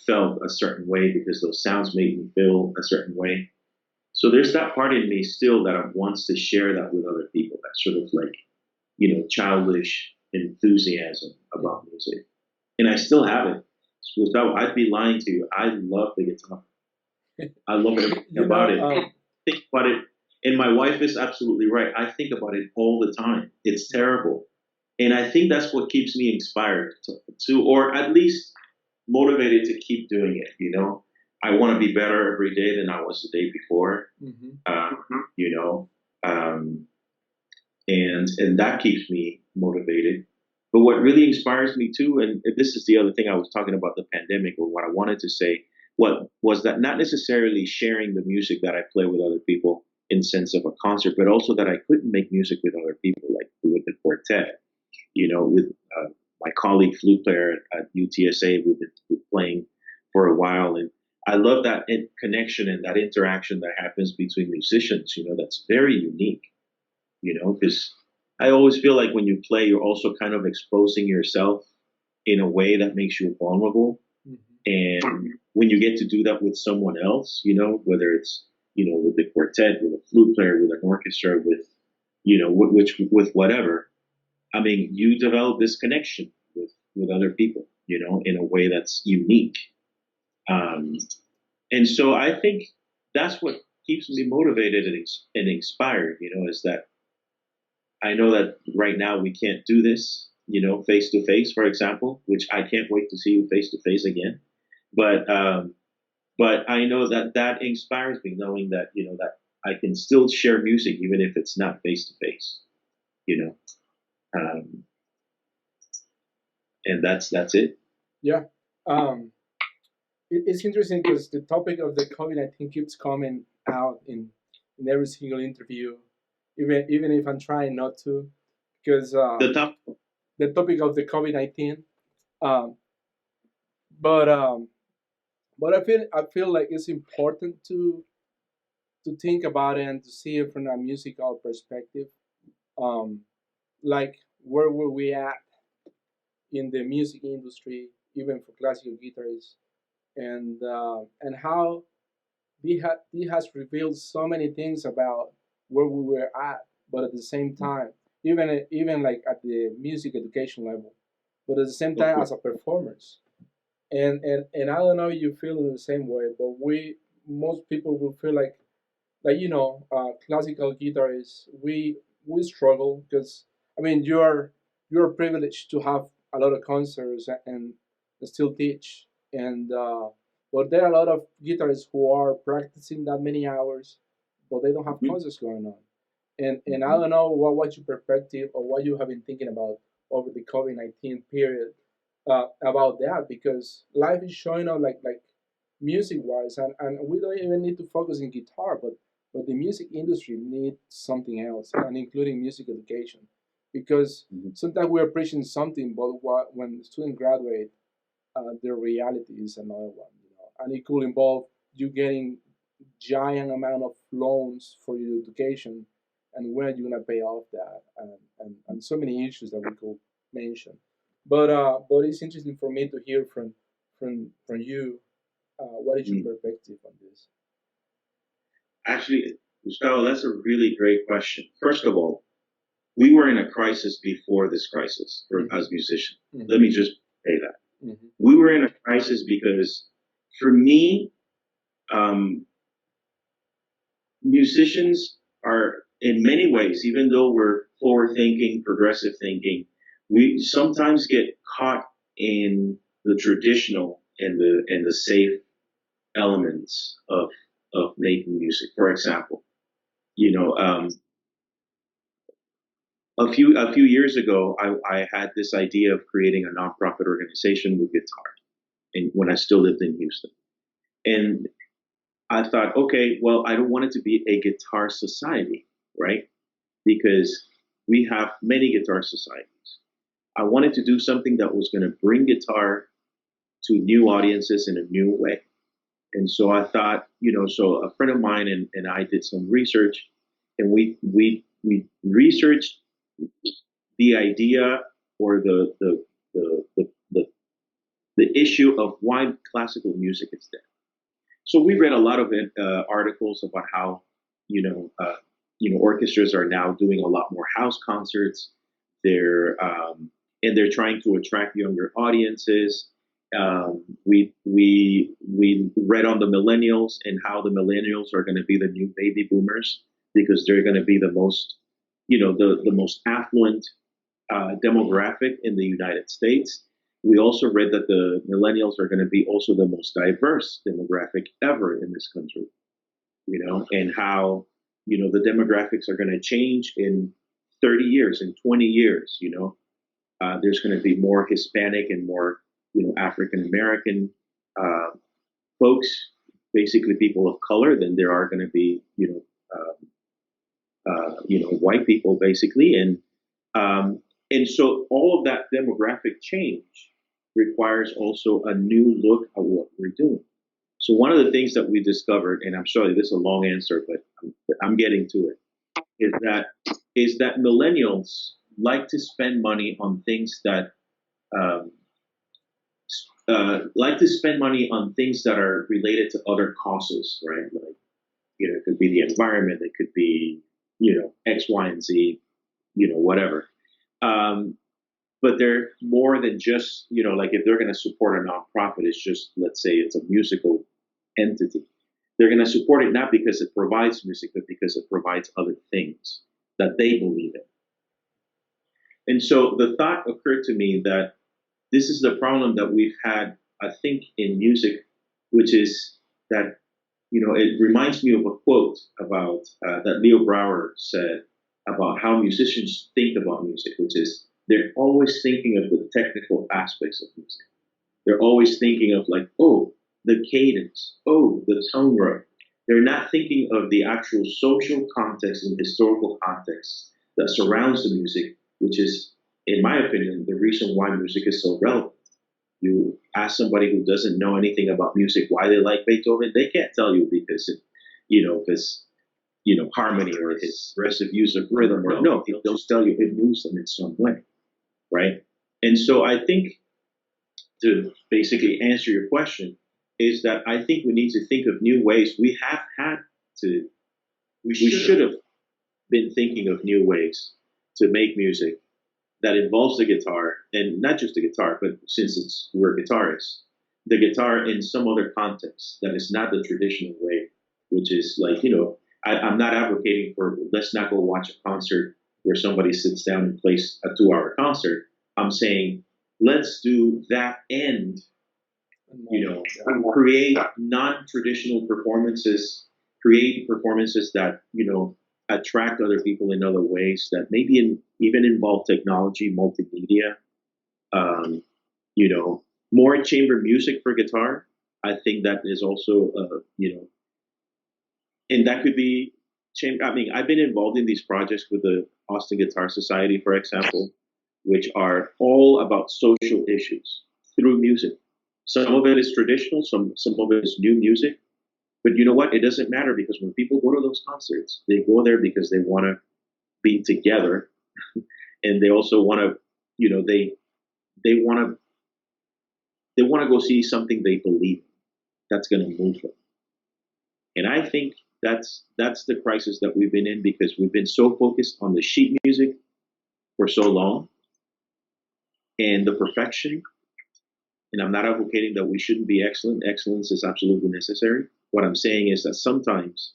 felt a certain way because those sounds made me feel a certain way. So there's that part in me still that wants to share that with other people. That sort of childish enthusiasm about music. And I still have it. So I'd be lying to you. I love the guitar. I love everything about it. Think about it. And my wife is absolutely right. I think about it all the time. It's terrible. And I think that's what keeps me inspired to or at least motivated to keep doing it. I want to be better every day than I was the day before. And that keeps me motivated. But what really inspires me too, and this is the other thing I was talking about the pandemic, or what I wanted to say, what was that not necessarily sharing the music that I play with other people in sense of a concert, but also that I couldn't make music with other people, like with the quartet, with my colleague flute player at UTSA, we've been playing for a while. And I love that connection and that interaction that happens between musicians, that's very unique, because I always feel like when you play, you're also kind of exposing yourself in a way that makes you vulnerable. And when you get to do that with someone else, whether it's, with the quartet, with a flute player, with an orchestra, with, with whatever, you develop this connection with other people, in a way that's unique. And so I think that's what keeps me motivated and inspired, is that I know that right now we can't do this, face to face, for example, which I can't wait to see you face to face again. But I know that inspires me, knowing that that I can still share music even if it's not face to face, and that's it. Yeah. It's interesting because the topic of the COVID-19 keeps coming out in every single interview, even if I'm trying not to, because the topic of the COVID-19. Um, but I feel like it's important to think about it and to see it from a musical perspective. Um, like where were we at in the music industry, even for classical guitarists, and how he has revealed so many things about where we were at, but at the same time, even like at the music education level, but at the same time as a performers. And I don't know if you feel in the same way, but most people will feel like classical guitarists, we struggle because you're privileged to have a lot of concerts and still teach, and But there are a lot of guitarists who are practicing that many hours, but they don't have Mhm. concerts going on. And I Mhm. don't know what your perspective or what you have been thinking about over the COVID-19 period about that, because life is showing up like music wise, and we don't even need to focus in guitar, but the music industry needs something else, and including music education, because Mhm. sometimes we are preaching something, but when students graduate, their reality is another one, and it could involve you getting giant amount of loans for your education, and when you're gonna pay off that, and so many issues that we could mention. But it's interesting for me to hear from you. What is your Mhm. perspective on this? Actually, Gustavo, that's a really great question. First of all, we were in a crisis before this crisis as musicians. Mhm. Let me just say that. Mhm. We were in a crisis because, for me, um, musicians are, in many ways, even though we're forward thinking, progressive thinking, we sometimes get caught in the traditional and the safe elements of making music. For example, you know, a few years ago, I had this idea of creating a nonprofit organization with guitar, and when I still lived in Houston, and I thought, okay, well, I don't want it to be a guitar society, right? Because we have many guitar societies. I wanted to do something that was going to bring guitar to new audiences in a new way. And so I thought, so a friend of mine and I did some research, and we researched the idea or the issue of why classical music is dead. So we read a lot of articles about how you know uh, orchestras are now doing a lot more house concerts. They're trying to attract younger audiences. We read on the millennials and how the millennials are going to be the new baby boomers because they're going to be the most the most affluent demographic in the United States. We also read that the millennials are going to be also the most diverse demographic ever in this country, and how, the demographics are going to change in 30 years, in 20 years, there's going to be more Hispanic and more, African American uh, folks, basically people of color, than there are going to be, white people, basically, and so all of that demographic change requires also a new look at what we're doing. So one of the things that we discovered, and I'm sorry, this is a long answer, but I'm getting to it, is that millennials like to spend money on things that um, are related to other causes, right? Like, it could be the environment, it could be, X, Y, and Z, whatever. Um, but they're more than just, like if they're going to support a nonprofit, it's just, let's say it's a musical entity. They're going to support it not because it provides music, but because it provides other things that they believe in. And so the thought occurred to me that this is the problem that we've had, I think, in music, which is that, it reminds me of a quote about that Leo Brower said about how musicians think about music, which is they're always thinking of the technical aspects of music. They're always thinking of like, oh, the cadence, oh, the tone row. They're not thinking of the actual social context and historical context that surrounds the music, which is, in my opinion, the reason why music is so relevant. You ask somebody who doesn't know anything about music why they like Beethoven, they can't tell you because harmony or his aggressive use of rhythm, or no, they'll tell you it moves them in some way, right? And so I think, to basically answer your question, is that I think we need to think of new ways. We should have been thinking of new ways to make music that involves the guitar, and not just the guitar, but since we're guitarists, the guitar in some other context that is not the traditional way, which is like, I'm not advocating for let's not go watch a concert where somebody sits down and plays a 2-hour concert. I'm saying let's do that end create non-traditional performances, create performances that attract other people in other ways that maybe even involve technology, multimedia. Um, More chamber music for guitar. I think that is also and that could be chamber. I mean, I've been involved in these projects with the Austin Guitar Society, for example, which are all about social issues through music. Some of it is traditional, some of it is new music. But you know what? It doesn't matter because when people go to those concerts, they go there because they want to be together, and they also want to, they want to go see something they believe in that's going to move them. And I think that's the crisis that we've been in because we've been so focused on the sheet music for so long and the perfection. And I'm not advocating that we shouldn't be excellent. Excellence is absolutely necessary. What I'm saying is that sometimes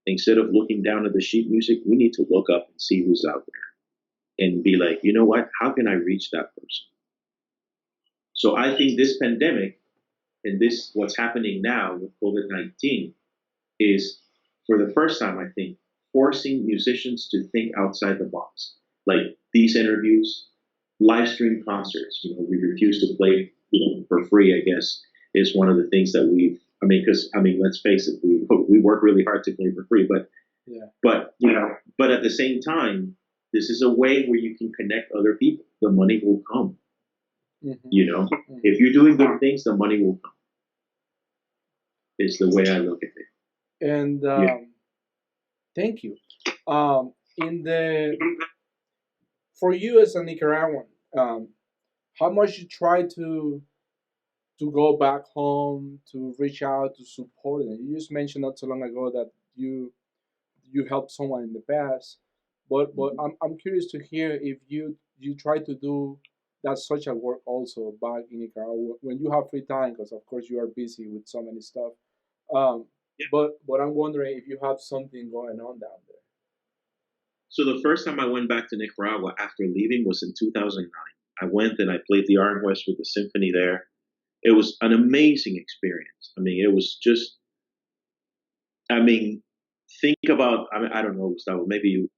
instead of looking down at the sheet music, we need to look up and see who's out there and be like, you know what? How can I reach that person? So I think this pandemic and this what's happening now with COVID-19 is, for the first time, I think, forcing musicians to think outside the box. Like these interviews, live stream concerts. We refuse to play, for free. I guess is one of the things that let's face it, we work really hard to play for free, but at the same time, this is a way where you can connect other people. The money will come. Mm-hmm. If you're doing good things, the money will come. Is the way I look at it. And thank you. For you as a Nicaraguan, how much you try to go back home to reach out to support it? You just mentioned not so long ago that you helped someone in the past, but I'm curious to hear if you try to do that social work also back in Nicaragua when you have free time, because of course you are busy with so many stuff. But I'm wondering if you have something going on down there. So the first time I went back to Nicaragua after leaving was in 2009. I went and I played the West with the Symphony there. It was an amazing experience. I mean, it was just, think about, I don't know, Gustavo, maybe you,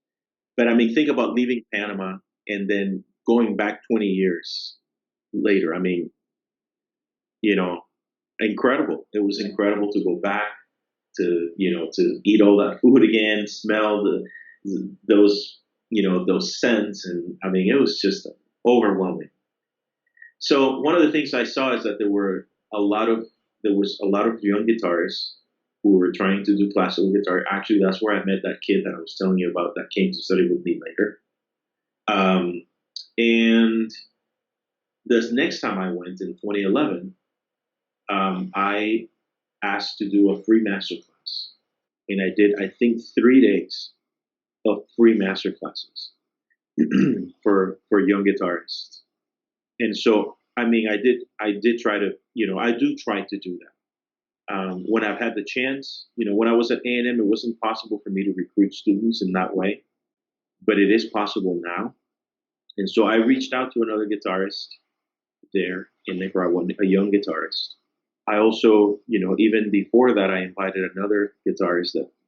but think about leaving Panama and then going back 20 years later. Incredible. It was incredible to go back to eat all that food again, smell those scents. And it was just overwhelming. So one of the things I saw is that there was a lot of young guitarists who were trying to do classical guitar. Actually, that's where I met that kid that I was telling you about that came to study with me later. And this next time I went in 2011, I asked to do a free master class. And I did, I think, 3 days of free master classes for young guitarists. And so, I did try to, I do try to do that. When I've had the chance, when I was at A&M, it wasn't possible for me to recruit students in that way, but it is possible now. And so I reached out to another guitarist there in Nicaragua, a young guitarist. I also, even before that, I invited another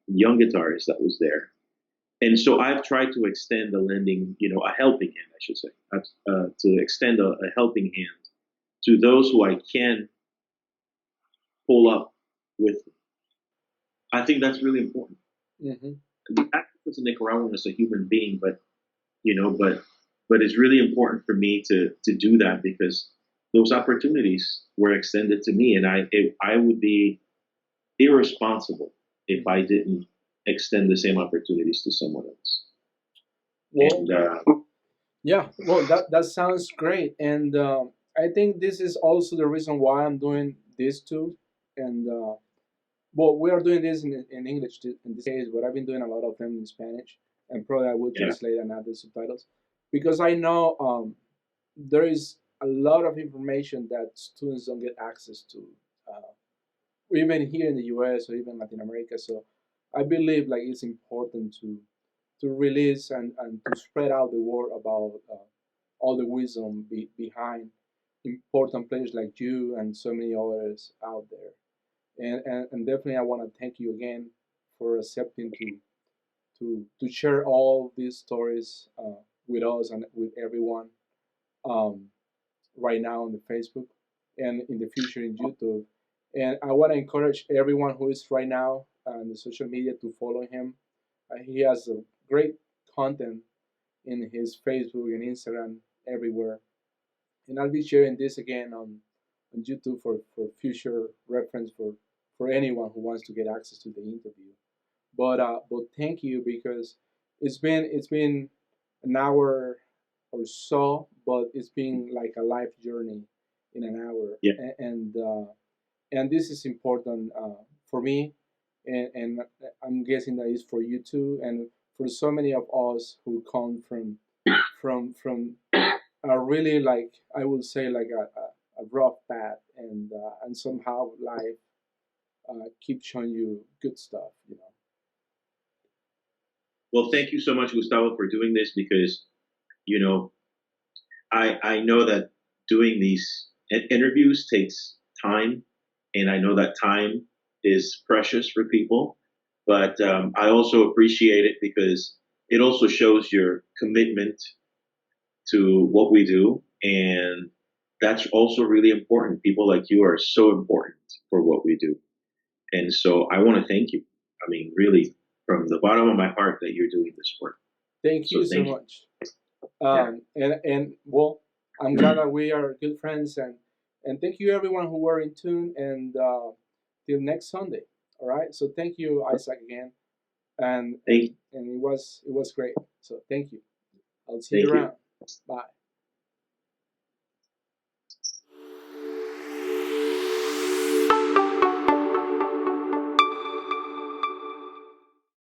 young guitarist that was there. And so I've tried to extend a helping hand, I should say, to extend a helping hand to those who I can pull up with me. I think that's really important. Mm-hmm. Not as a Nicaraguan, as a human being, but it's really important for me to do that because those opportunities were extended to me, and I would be irresponsible if I didn't extend the same opportunities to someone else. Well, yeah, well, that sounds great, and I think this is also the reason why I'm doing this too. And well, we are doing this in English in this case, but I've been doing a lot of them in Spanish, and probably I will translate and add the subtitles because I know there is a lot of information that students don't get access to, even here in the U.S. or even Latin America. So I believe like it's important to release and to spread out the word about all the wisdom behind important players like you and so many others out there. And definitely, I want to thank you again for accepting to share all these stories with us and with everyone um, right now on the Facebook and in the future in YouTube. And I want to encourage everyone who is right now on the social media to follow him. He has a great content in his Facebook and Instagram everywhere. And I'll be sharing this again on YouTube for future reference for anyone who wants to get access to the interview. But thank you because it's been an hour or so, but it's been like a life journey in an hour, Yeah. and this is important for me, and I'm guessing that it's for you too, and for so many of us who come from a really, like I would say, like a rough path, and somehow life keeps showing you good stuff, you know. Well, thank you so much, Gustavo, for doing this because, you know, I know that doing these interviews takes time, and I know that time is precious for people. But I also appreciate it because it also shows your commitment to what we do, and that's also really important. People like you are so important for what we do, and so I want to thank you. I mean, really, from the bottom of my heart, that you're doing this work. Thank So you so thank you. much. Yeah. And well, I'm glad that we are good friends, and thank you everyone who were in tune, and till next Sunday. All right. So thank you, Isaac, again, and Thank, and it was great. So thank you. I'll see you thank you. around. Bye.